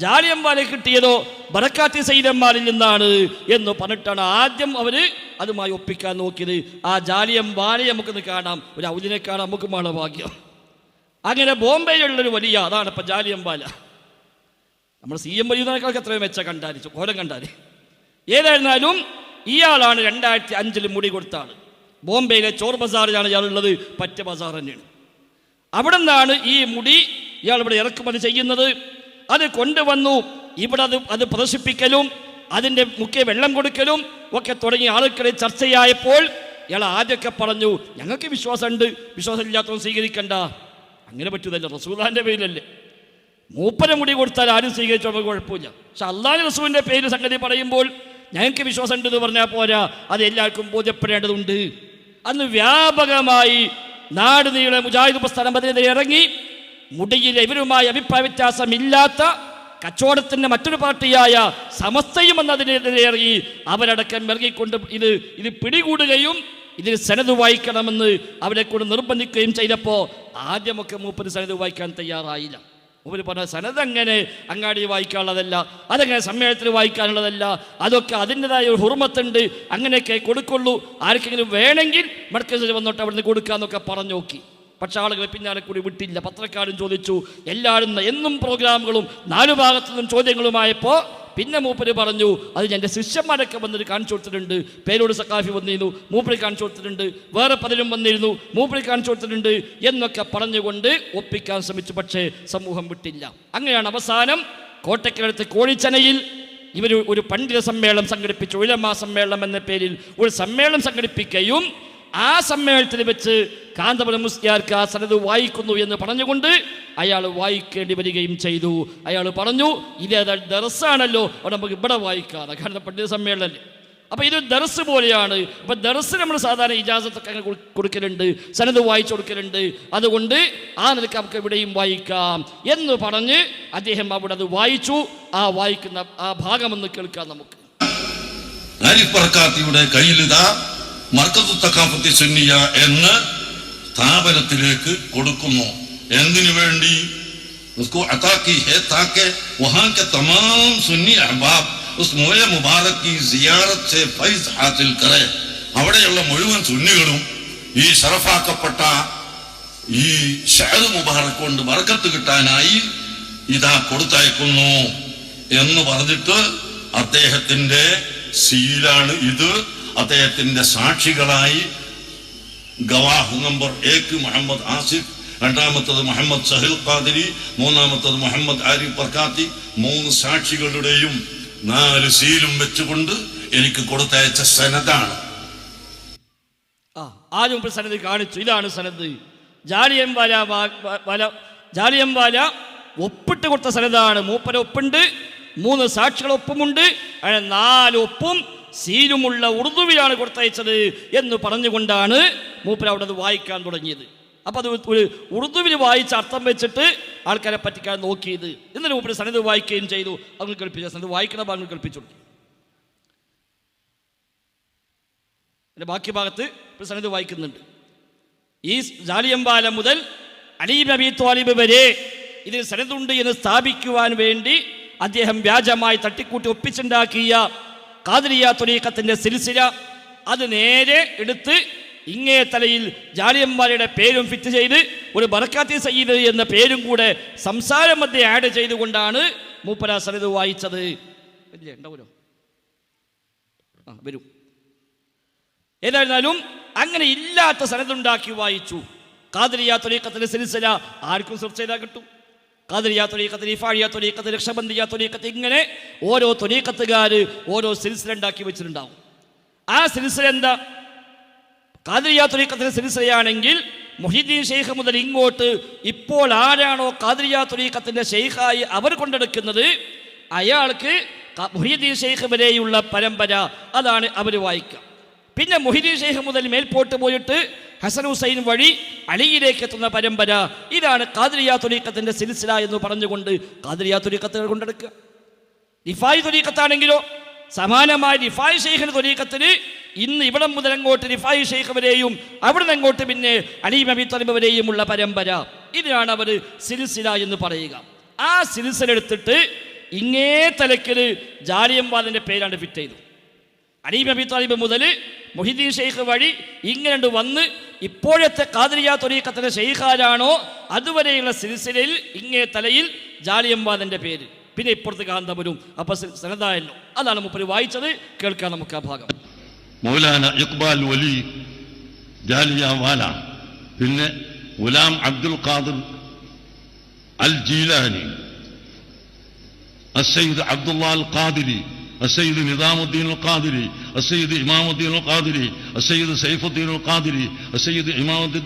ജാലിയൻവാല കിട്ടിയതോ ബറക്കാത്തി സൈദന്മാരിൽ നിന്നാണ് എന്ന് പറഞ്ഞിട്ടാണ് ആദ്യം അവർ അതുമായി ഒപ്പിക്കാൻ നോക്കിയത്. ആ ജാലിയൻവാലയെ നമുക്കൊന്ന് കാണാം, ഒരു ഔലിനെ കാണാൻ നമുക്ക് ഭാഗ്യം. അങ്ങനെ ബോംബെയിലുള്ളൊരു വലിയ, അതാണ് ഇപ്പം ജാലിയൻവാല. നമ്മൾ CM വലിയതിനേക്കാൾക്ക് എത്രയും വെച്ച കണ്ടാൽ, കോലം കണ്ടാൽ. ഏതായിരുന്നാലും ഇയാളാണ് 2005 മുടി കൊടുത്ത ആൾ. ബോംബെയിലെ ചോർ ബസാറിലാണ് ഇയാളുള്ളത്, പറ്റ ബസാർ തന്നെയാണ്. അവിടെ നിന്നാണ് ഈ മുടി ഇയാൾ ഇവിടെ ഇറക്കുമതി ചെയ്യുന്നത്. അത് കൊണ്ടുവന്നു ഇവിടെ അത് പ്രദർശിപ്പിക്കലും അതിൻ്റെ മുഖ്യ വെള്ളം കൊടുക്കലും ഒക്കെ തുടങ്ങിയ ആളുകളെ ചർച്ചയായപ്പോൾ ഇയാൾ ആദ്യമൊക്കെ പറഞ്ഞു ഞങ്ങൾക്ക് വിശ്വാസമുണ്ട്, വിശ്വാസമില്ലാത്തവൻ സ്വീകരിക്കണ്ട. അങ്ങനെ പറ്റൂതല്ലോ, റസൂലുള്ളാഹിന്റെ പേരിലല്ലേ. മൂപ്പര മുടി കൊടുത്താൽ ആരും സ്വീകരിച്ചോ കുഴപ്പമില്ല. പക്ഷെ അള്ളാഹുവിന്റെ റസൂലിന്റെ പേര് സംഗതി പറയുമ്പോൾ ഞങ്ങൾക്ക് വിശ്വാസം ഉണ്ടെന്ന് പറഞ്ഞാൽ പോരാ, അത് എല്ലാവർക്കും ബോധ്യപ്പെടേണ്ടതുണ്ട്. അന്ന് വ്യാപകമായി നാട് നീളെ മുജാഹിദ് പ്രസ്ഥാനം അതിനെതിരെ ഇറങ്ങി. മുടിയിലെ ഇവരുമായി അഭിപ്രായ വ്യത്യാസമില്ലാത്ത കച്ചവടത്തിൻ്റെ മറ്റൊരു പാർട്ടിയായ സമസ്തയും എന്നതിനെതിരെ ഇറങ്ങി അവരടക്കം ഇറങ്ങിക്കൊണ്ട് ഇത് പിടികൂടുകയും ഇതിന് സനത് വായിക്കണമെന്ന് അവരെ കൊണ്ട് നിർബന്ധിക്കുകയും ചെയ്തപ്പോൾ ആദ്യമൊക്കെ മൂപ്പര് സനത് വായിക്കാൻ തയ്യാറായില്ല. മൂപ്പര് പറഞ്ഞ സനത് അങ്ങനെ അങ്ങാടി വായിക്കാനുള്ളതല്ല, അതങ്ങനെ സമ്മേളനത്തിൽ വായിക്കാനുള്ളതല്ല, അതൊക്കെ അതിൻ്റെതായ ഒരു ഹുർമത്തുണ്ട്, അങ്ങനെയൊക്കെ കൊടുക്കുള്ളൂ, ആർക്കെങ്കിലും വേണമെങ്കിൽ മർക്കസിൽ വന്നോട്ട് അവിടുന്ന് കൊടുക്കാമെന്നൊക്കെ പറഞ്ഞു നോക്കി. പക്ഷെ ആളുകൾ പിന്നാലെ കൂടി വിട്ടില്ല. പത്രക്കാരും ചോദിച്ചു, എല്ലാവരും എന്നും പ്രോഗ്രാമുകളും 4 ഭാഗത്തു നിന്നും ചോദ്യങ്ങളുമായപ്പോൾ പിന്നെ മൂപ്പര് പറഞ്ഞു അത് എൻ്റെ ശിഷ്യന്മാരൊക്കെ വന്നിട്ട് കാണിച്ചു കൊടുത്തിട്ടുണ്ട്. പേരോട് സക്കാഫി വന്നിരുന്നു, മൂപ്പര് കാണിച്ചു കൊടുത്തിട്ടുണ്ട്, വേറെ പലരും വന്നിരുന്നു, മൂപ്പര് കാണിച്ചു കൊടുത്തിട്ടുണ്ട് എന്നൊക്കെ പറഞ്ഞുകൊണ്ട് ഒപ്പിക്കാൻ ശ്രമിച്ചു. പക്ഷേ സമൂഹം വിട്ടില്ല. അങ്ങനെയാണ് അവസാനം കോട്ടയ്ക്കടുത്ത് കോഴിച്ചനയിൽ ഇവർ ഒരു പണ്ഡിത സമ്മേളനം സംഘടിപ്പിച്ചു. ഉലമാ സമ്മേളനം എന്ന പേരിൽ ഒരു സമ്മേളനം സംഘടിപ്പിക്കുകയും ആ സമ്മേളനത്തിൽ വെച്ച് കാന്തപുരം മുസ്ലിയാർക്ക് ആ സനത് വായിക്കുന്നു എന്ന് പറഞ്ഞുകൊണ്ട് അയാൾ വായിക്കേണ്ടി വരികയും ചെയ്തു. അയാൾ പറഞ്ഞു ഇതേതാ ദർസാണല്ലോ, അവിടെ നമുക്ക് ഇവിടെ വായിക്കാം, കാരണം പണ്ഡിത സമ്മേളനമല്ലേ. അപ്പോൾ ഇത് ദർസ് പോലെയാണ്. അപ്പോൾ ദർസ് നമ്മൾ സാധാരണ ഇജാസത്തൊക്കെ അങ്ങനെ കൊടുക്കലുണ്ട്, സനത് വായിച്ചു കൊടുക്കലുണ്ട്, അതുകൊണ്ട് ആ നിലക്ക് നമുക്ക് ഇവിടെയും വായിക്കാം എന്ന് പറഞ്ഞ് അദ്ദേഹം അവിടെ അത് വായിച്ചു. ആ വായിക്കുന്ന ആ ഭാഗമൊന്ന് കേൾക്കാം നമുക്ക്. കയ്യിലിതാ മർക്കസ് തഖാഫത്തി സുന്നിയ എന്ന സ്ഥാപനത്തിലേക്ക് കൊടുക്കുന്നു. എന്തിനു വേണ്ടി? उसको अता की है ताकि वहाँ के तमाम सुन्नी अहबाब उस मोए मुबारक की जियारत से फैज हासिल करे. അവിടെയുള്ള മുഴുവൻ സുന്നികളും ഈ ശറഫാക്കപ്പെട്ട ഈ ഷഅദ് മുബാറക് കൊണ്ട് ബർക്കത്ത് കിട്ടാനായി ഇതാ കൊടുത്തയക്കുന്നു എന്ന് പറഞ്ഞിട്ട് അദ്ദേഹത്തിന്റെ സീലാണ് ഇത്. അദ്ദേഹത്തിന്റെ സാക്ഷികളായി ഗവാഹ് നമ്പർ 1 മുഹമ്മദ് ആസിഫ്, രണ്ടാമത്തത് മുഹമ്മദ് സഹിൽ ഖാദിരി, മൂന്നാമത്തത് മുഹമ്മദ് ആരിഫ് ബർക്കാത്തി. 3 സാക്ഷികളുടെയും 4 സീലും വെച്ചുകൊണ്ട് എനിക്ക് കൊടുത്തയച്ച സനദാണ്. ആദ്യം സനദ് കാണിച്ചു. ഇതാണ് സനദ്. ജാലിയൻവാല ഒപ്പിട്ട് കൊടുത്ത സനദാണ്. മൂപ്പര ഒപ്പുണ്ട്, 3 സാക്ഷികൾ ഒപ്പുമുണ്ട്, അങ്ങനെ 4 ഒപ്പും സീലുമുള്ള ഉറുദുവിലാണ് കൊടുത്തയച്ചത് എന്ന് പറഞ്ഞുകൊണ്ടാണ് മൂപ്പര അവിടെ അത് വായിക്കാൻ തുടങ്ങിയത്. അപ്പം അത് ഒരു ഉറുദുവിൽ വായിച്ച അർത്ഥം വെച്ചിട്ട് ആൾക്കാരെ പറ്റിക്കാൻ നോക്കിയത്. എന്നിട്ട് മൂപ്പര് സനദ് വായിക്കുകയും ചെയ്തു. അങ്ങനെ കേൾപ്പിച്ച സനദ് വായിക്കണ ഭാഗങ്ങൾ കേൾപ്പിച്ചു കൊടുത്തു. എൻ്റെ ബാക്കി ഭാഗത്ത് സനദ് വായിക്കുന്നുണ്ട്. ഈ ജാലിയൻവാല മുതൽ അലി ഇബ്നു അബീ ത്വാലിബ് വരെ ഇതിൽ സനദുണ്ട് എന്ന് സ്ഥാപിക്കുവാൻ വേണ്ടി അദ്ദേഹം വ്യാജമായി തട്ടിക്കൂട്ടി ഒപ്പിച്ചുണ്ടാക്കിയ ഖാദിരിയ ത്വരീഖത്തിന്റെ സിൽസില അത് നേരെ എടുത്ത് ഇങ്ങേ തലയിൽ ജാലിയൻവാലയുടെ പേരും ഫിറ്റ് ചെയ്ത് ഒരു ബറക്കാത്തി സയ്യിദ് എന്ന പേരും കൂടെ സംസാരം മധ്യേ ആഡ് ചെയ്തുകൊണ്ടാണ് മൂപ്പര സനദ് വായിച്ചത്. ഉണ്ടാവുമല്ലോ, വരും. ഏതായിരുന്നാലും അങ്ങനെ ഇല്ലാത്ത സനദുണ്ടാക്കി വായിച്ചു. ഖാദിരിയ ത്വരീഖത്തിന്റെ സിൽസില ആർക്കും സെർച്ച് ചെയ്താൽ കിട്ടും. ഖാദിരിയ ത്വരീഖത്ത്, റിഫാഇയ്യ ത്വരീഖത്ത്, നഖ്ശബന്ദിയ്യ ത്വരീഖത്ത്, ഇങ്ങനെ ഓരോ ത്വരീഖത്തുകാർ ഓരോ സിൽസില ഉണ്ടാക്കി വെച്ചിട്ടുണ്ടാവും. ആ സിൽസില എന്താ? ഖാദിരിയ ത്വരീഖത്തിന്റെ സിൽസിലയാണെങ്കിൽ മുഹീദ്ദീൻ ഷെയ്ഖ് മുതൽ ഇങ്ങോട്ട് ഇപ്പോൾ ആരാണോ ഖാദിരിയ ത്വരീഖത്തിന്റെ ഷെയ്ഖായി അവർ കൊണ്ടെടുക്കുന്നത് അയാൾക്ക് മുഹീദ്ദീൻ ഷെയ്ഖ് വരെയുള്ള പരമ്പര, അതാണ് അവർ വായിക്കുക. പിന്നെ മുഹീദ്ദീൻ ഷെയ്ഖ് മുതൽ മേൽപോട്ട് പോയിട്ട് ഹസൻ ഹുസൈൻ വഴി അലിയിലേക്ക് എത്തുന്ന പരമ്പര, ഇതാണ് ഖാദിരിയ ത്വരീഖത്തിന്റെ സിൽസില എന്ന് പറഞ്ഞുകൊണ്ട് ഖാദിരിയ ത്വരീഖത്തുകൾ കൊണ്ടെടുക്കുക. റിഫായി ത്വരീഖത്താണെങ്കിലോ സമാനമായ റിഫായി ഷെയ്ഖിന്റെ ത്വരീഖത്തിന് ഇന്ന് ഇവിടം മുതൽ അങ്ങോട്ട് റിഫായി ഷെയ്ഖ് വരെയും അവിടുന്ന് അങ്ങോട്ട് പിന്നെ അലി ഇബ്നു അബീ ത്വാലിബ് വരെയുമുള്ള പരമ്പര, ഇതിനാണ് അവർ സിൽസില എന്ന് പറയുക. ആ സിൽസില എടുത്തിട്ട് ഇങ്ങേ തലയ്ക്കൽ ജാലിയൻവാലിന്റെ പേരാണ് ഫിറ്റ് ചെയ്തു. അലി ഇബ്നു അബീ ത്വാലിബ് മുതൽ മുഹീദ്ദീൻ ഷെയ്ഖ് വഴി ഇങ്ങനെ വന്ന് ഇപ്പോഴത്തെ ഖാദിരിയ ത്വരീഖത്തിന്റെ ഷെയ്ഖാരാണോ അതുവരെയുള്ള സിൽസിലയിൽ ഇങ്ങേ തലയിൽ ജാലിയൻവാലിന്റെ പേര്, പിന്നെ ഇപ്പുറത്ത് കാന്തപുരം. അപ്പൊ സനദായല്ലോ, അതാണ് മൂപ്പര് വായിച്ചത്. കേൾക്കാം നമുക്ക് ആ ഭാഗം. മൗലാന ഇഖ്ബാൽ വലി ജാലിയൻവാല, പിന്നെ ഗുലാം അബ്ദുൽ ഖാദിർ അൽ ജീലാനി, السيد عبد الله القادري، السيد نظام الدين القادري، السيد إمام الدين القادري، السيد سيف الدين القادري، السيد إمام الدين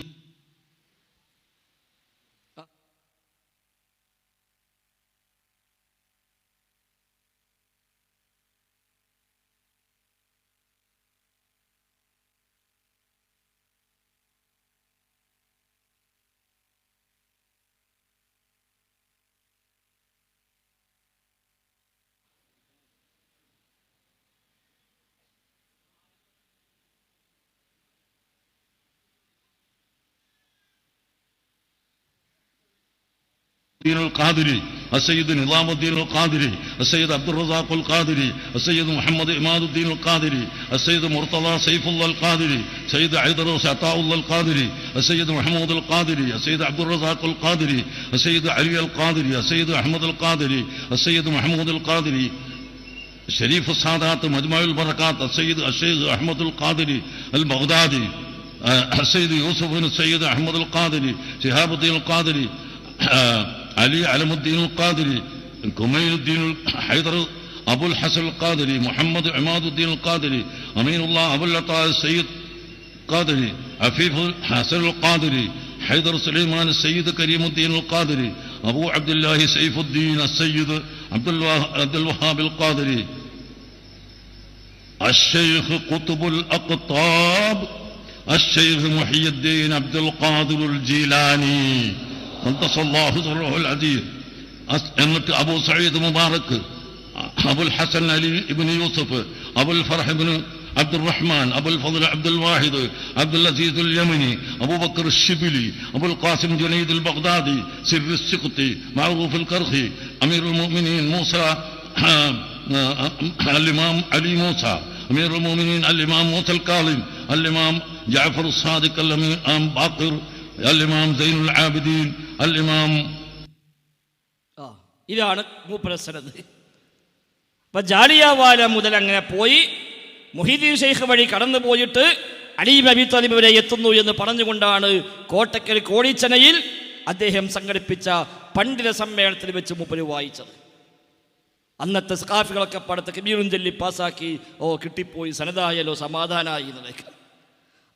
القادري، السيد نظام الدين القادري، السيد عبد الرزاق القادري، السيد محمد إماد الدين القادري، السيد مرتضى سيف الله القادري، السيد عيدروس عطاء الله القادري، السيد محمود القادري، السيد عبد الرزاق القادري، السيد علي القادري، السيد أحمد القادري، السيد محمود القادري، شريف السادات مجمع البركات، السيد الشيخ أحمد القادري البغدادي، السيد يوسف بن السيد أحمد القادري، شهاب الدين القادري، علي علم الدين القادري، كميل الدين حيدر أبو الحسن القادري، محمد عماد الدين القادري، أمين الله أبو العطاء السيد القادري، عفيف حسن القادري، حيدر سليمان السيد كريم الدين القادري، أبو عبد الله سيف الدين السيد عبد الوهاب القادري، الشيخ قطب الأقطاب الشيخ محي الدين عبد القادر الجيلاني قدس الله سره العزيز، എന്നിട്ട് അബൂ സഈദ് മുബാറക്, അബുൽ ഹസൻ അലി ഇബ്നു യൂസഫ്, അബുൽ ഫർഹ് ഇബ്നു അബ്ദുൽ റഹ്മാൻ, അബുൽ ഫضل അബ്ദുൽ വാഹിദ്, അബ്ദുൽ അസീസ് അൽ യമനി, അബൂബക്കർ الشبلي, അബുൽ ഖാസിം ജുനൈദ് അൽ ബഗ്ദാദി, സിർ السقطي, معروف الكرخي, أمير المؤمنين موسى الإمام علي موسى، أمير المؤمنين الإمام موسى الكاظم، الإمام جعفر الصادق، الإمام باقر، الإمام زين العابدين، الإمام. ഇതാണ് മൂപ്പര സനദ്. അപ്പൊ ജാലിയൻവാല മുതൽ അങ്ങനെ പോയി മുഹീദ്ദീൻ ഷെയ്ഖ് വഴി കടന്നു പോയിട്ട് അലി ഇബ്നു അബീ ത്വാലിബ് വരെ എത്തുന്നു എന്ന് പറഞ്ഞുകൊണ്ടാണ് കോട്ടക്കൽ കോടിച്ചനയിൽ അദ്ദേഹം സംഘടിപ്പിച്ച പണ്ഡിത സമ്മേളനത്തിൽ വെച്ച് മൂപ്പര് വായിച്ചത്. അന്നത്തെ സഖാഫികളൊക്കെ പടത്ത് കബീറും ചൊല്ലി പാസ്സാക്കി, ഓ കിട്ടിപ്പോയി, സനതായല്ലോ, സമാധാനമായി എന്നതൊക്കെ.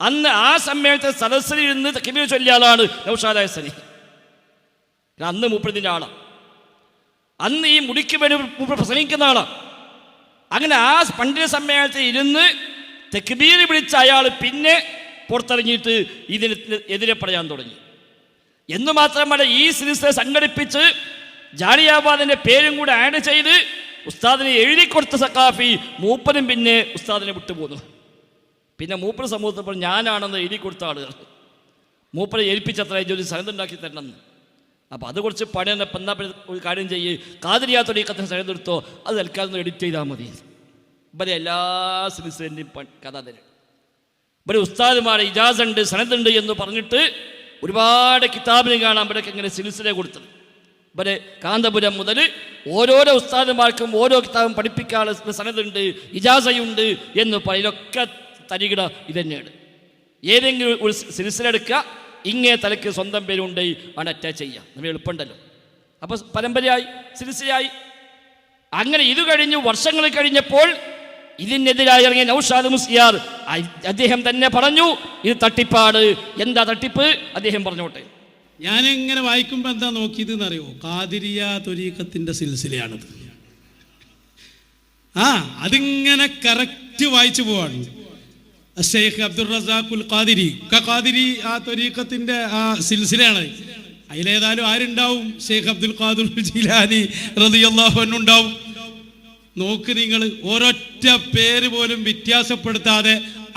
അന്ന് ആ സമ്മേളനത്തെ സദസ്സിൽ ഇരുന്ന് കബീർ ചൊല്ലിയ ആളാണ് നൗഷാദ് ഹസനി. അന്ന് മൂപ്പരിതിൻ്റെ ആളാണ്. അന്ന് ഈ മുടിക്ക് വേണ്ടി മൂപ്പർ പ്രസംഗിക്കുന്ന ആളാണ്. അങ്ങനെ ആ പണ്ഡിത സമ്മേളനത്തിൽ ഇരുന്ന് തക്ബീർ വിളിച്ച അയാൾ പിന്നെ പുറത്തിറങ്ങിയിട്ട് ഇതിന് എതിരെ പറയാൻ തുടങ്ങി. എന്നു മാത്രമല്ല, ഈ സിൽസില സംഘടിപ്പിച്ച് ജാലിയാബാദിൻ്റെ പേരും കൂടെ ആഡ് ചെയ്ത് ഉസ്താദിനെ എഴുതി കൊടുത്ത സഖാഫി മൂപ്പനും പിന്നെ ഉസ്താദിനെ വിട്ടുപോന്നു. പിന്നെ മൂപ്പർ സമൂഹത്തിൽ പറഞ്ഞു, ഞാനാണെന്ന് എഴുതി കൊടുത്ത ആളുകൾ മൂപ്പരെ ഏൽപ്പിച്ചത്ര ജോലി സനതുണ്ടാക്കി തരണമെന്ന്. അപ്പോൾ അത് കുറച്ച് പണി തന്നപ്പോൾ എന്നാ ഒരു കാര്യം ചെയ്യ്, ഖാദിരിയ്യ ത്വരീഖത്തിന് സനതെടുത്തോ, അത് തൽക്കാലം എടുത്ത് ചെയ്താൽ മതി. ഇവരെ എല്ലാ സിൽസിലിൻ്റെയും കഥ തരും. ഇവരെ ഉസ്താദുമാരെ ഇജാസുണ്ട്, സനതുണ്ട് എന്ന് പറഞ്ഞിട്ട് ഒരുപാട് കിതാബിന് കാണാൻ ഇവരൊക്കെ ഇങ്ങനെ സിൽസില കൊടുത്തത്. ഇവരെ കാന്തപുരം മുതൽ ഓരോരോ ഉസ്താദുമാർക്കും ഓരോ കിതാബും പഠിപ്പിക്കാനുള്ള സനതുണ്ട്, ഇജാസയുണ്ട് എന്ന് പറയലൊക്കെ തരികിട ഇതന്നെയാണ്. ഏതെങ്കിലും ഒരു സിൽസില എടുക്കുക, ഇങ്ങേ തലയ്ക്ക് സ്വന്തം പേരുണ്ട് ആണ് അറ്റാച്ച് ചെയ്യുക, നമ്മൾ എളുപ്പമുണ്ടല്ലോ. അപ്പോൾ പരമ്പരയായി, സിൽസിലയായി. അങ്ങനെ ഇത് കഴിഞ്ഞു വർഷങ്ങൾ കഴിഞ്ഞപ്പോൾ ഇതിനെതിരായി ഇറങ്ങിയ നൗഷാദ് മുസ്ലിയാർ അദ്ദേഹം തന്നെ പറഞ്ഞു, ഇത് തട്ടിപ്പാണ്. എന്താ തട്ടിപ്പ്? അദ്ദേഹം പറഞ്ഞോട്ടെ. ഞാനെങ്ങനെ വായിക്കുമ്പോൾ എന്താ നോക്കിയത് എന്നറിയോ? ഖാദിരിയ്യ ത്വരീഖത്തിൻ്റെ സിൽസിലയാണത്. അതിങ്ങനെ കറക്റ്റ് വായിച്ചു പോവാണ്. ഷെയ്ഖ് അബ്ദുർ റസാഖുൽ ഖാദിരി ആ ത്വരീഖത്തിൻ്റെ ആ സിൽസിലയാണ്. അതിലേതായാലും ആരുണ്ടാവും? ഷെയ്ഖ് അബ്ദുൽ ഖാദിർ ജീലാനി റളിയല്ലാഹു അൻഹു ഉണ്ടാവും. നോക്ക് നിങ്ങൾ, ഒരൊറ്റ പേര് പോലും വ്യത്യാസപ്പെടുത്താതെ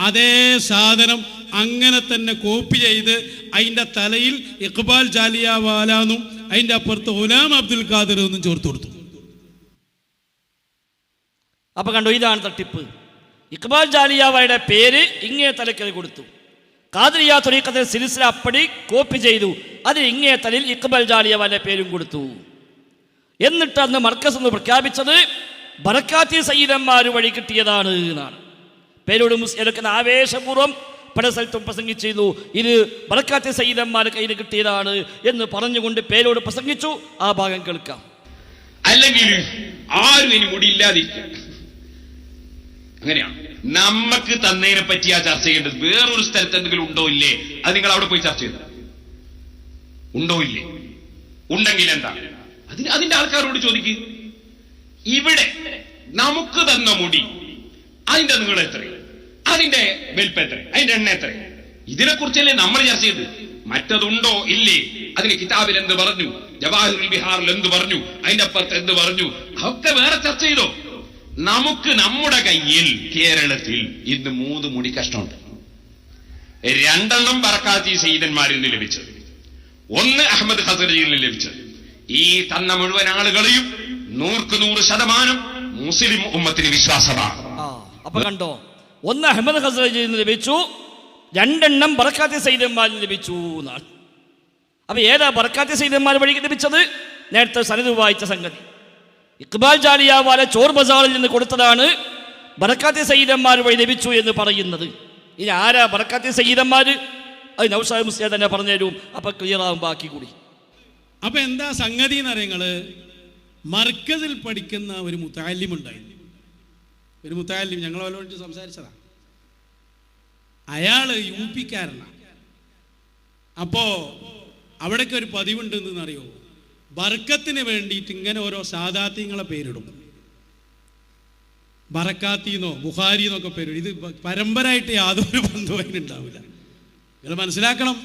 അതേ സാധനം അങ്ങനെ തന്നെ കോപ്പി ചെയ്ത് അതിൻ്റെ തലയിൽ ഇഖ്ബാൽ ജാലിയവാലാന്നും അതിൻ്റെ അപ്പുറത്ത് ഗുലാം അബ്ദുൽ ഖാദിർ എന്നും ചേർത്ത് കൊടുത്തു. അപ്പം കണ്ടോ, ഇതാണ് തട്ടിപ്പ്. ഇഖ്ബാൽ ജാലിയവാലയുടെ പേര് ഇങ്ങേ തലയ്ക്ക് കൊടുത്തു. ഖാദിരിയ്യ ത്വരീഖത്തെ സിൽസില അപ്പടി കോപ്പി ചെയ്തു, അതിന് ഇങ്ങേ തലയിൽ ഇഖ്ബാൽ ജാലിയവാലയുടെ പേരും കൊടുത്തു. എന്നിട്ട് അന്ന് മർക്കസ് എന്ന് പ്രഖ്യാപിച്ചത് ബറക്കാത്തി സയ്യിദന്മാർ വഴി കിട്ടിയതാണ് എന്നാണ്. പേരോട് മുസ്ലിമൊക്കെ ആവേശപൂർവ്വം പല സ്ഥലത്തും പ്രസംഗിച്ചിരുന്നു, ഇത് ബറക്കാത്തി സയ്യിദന്മാർ കയ്യിൽ കിട്ടിയതാണ് എന്ന് പറഞ്ഞുകൊണ്ട് പേരോട് പ്രസംഗിച്ചു. ആ ഭാഗം കേൾക്കാം. അല്ലെങ്കിൽ ആരും ഇനി മുടിയില്ലാതിരിക്കുക, അങ്ങനെയാണ് നമുക്ക് തന്നതിനെ പറ്റിയാ ചർച്ച ചെയ്യേണ്ടത്. വേറൊരു സ്ഥലത്ത് എന്തെങ്കിലും ഉണ്ടോ ഇല്ലേ, അത് നിങ്ങൾ അവിടെ പോയി ചർച്ച ചെയ്ത ഉണ്ടോ ഇല്ലേ? ഉണ്ടെങ്കിൽ എന്താ അതിന്റെ ആൾക്കാരോട് ചോദിക്കുക. ഇവിടെ നമുക്ക് തന്ന മുടി അതിന്റെ നീളം എത്ര, അതിന്റെ വലിപ്പം എത്ര, അതിന്റെ എണ്ണ എത്ര, ഇതിനെ കുറിച്ചല്ലേ നമ്മൾ ചർച്ച ചെയ്ത്. മറ്റതുണ്ടോ ഇല്ലേ, അതിന് കിതാബിൽ എന്ത് പറഞ്ഞു, ജവാഹിറുൽ ബിഹാറിൽ എന്ത് പറഞ്ഞു, അതിന്റെ അപ്പുറത്ത് എന്ത് പറഞ്ഞു, അതൊക്കെ വേറെ ചർച്ച ചെയ്തോ. നമുക്ക് നമ്മുടെ കയ്യിൽ കേരളത്തിൽ ഇന്ന് 3 മുടി കഷ്ണമുണ്ട്. 2 ബറക്കാത്തി സയ്യിദന്മാരിൽ നിന്ന് ലഭിച്ചത്, 1 അഹമ്മദ് ഖസറിയിൽ നിന്ന് ലഭിച്ചത്. ഈ തന്ന മുഴുവൻ ആളുകളെയും 100% മുസ്ലിം ഉമ്മത്തിന് വിശ്വാസമാണ്. അപ്പൊ കണ്ടോ, 1 അഹമ്മദ് ഖസറിയിൽ നിന്ന് ലഭിച്ചു, 2 ബറക്കാത്തി സയ്യിദന്മാരിൽ ലഭിച്ചു എന്നാണ്. അപ്പൊ ഏതാ ബറക്കാത്തി സയ്യിദന്മാർ വഴി ലഭിച്ചത്? നേരത്തെ സനദ് വായിച്ച സംഗതി. ഇഖ്ബാൽ ജാലിയവാല ചോർ ബസാറിൽ നിന്ന് കൊടുത്തതാണ് ബറക്കാത്തി സയ്യിദന്മാർ വഴി ലഭിച്ചു എന്ന് പറയുന്നത്. ഇനി ആരാ ബറക്കാത്തി സയ്യിദന്മാർ? അത് നൗഷാദ് മുസ്ലിയാർ തന്നെ പറഞ്ഞു തരും. അപ്പൊ ക്ലിയർ ആവും ബാക്കി കൂടി. അപ്പൊ എന്താ സംഗതി എന്ന് അറിയങ്ങള്? മർക്കസിൽ പഠിക്കുന്ന ഒരു മുത്തഅല്ലിം ഉണ്ടായിരുന്നു. ഒരു മുത്തഅല്ലിം, ഞങ്ങൾ അവരോട് സംസാരിച്ചതാ. അയാള് യുപിക്കാരനാണ്. അപ്പോ അവിടേക്ക് ഒരു പതിവുണ്ടെന്ന് അറിയോ? ബർക്കത്തിന് വേണ്ടിയിട്ട് ഇങ്ങനെ ഓരോ സാദാത്യങ്ങളെ പേരിടും. ബറക്കാത്തിന്നോ ബുഖാരിന്നൊക്കെ പേരിടും. ഇത് പരമ്പരയായിട്ട് യാതൊരു ബന്ധവും അതിനുണ്ടാവില്ല. നിങ്ങൾ മനസ്സിലാക്കണം,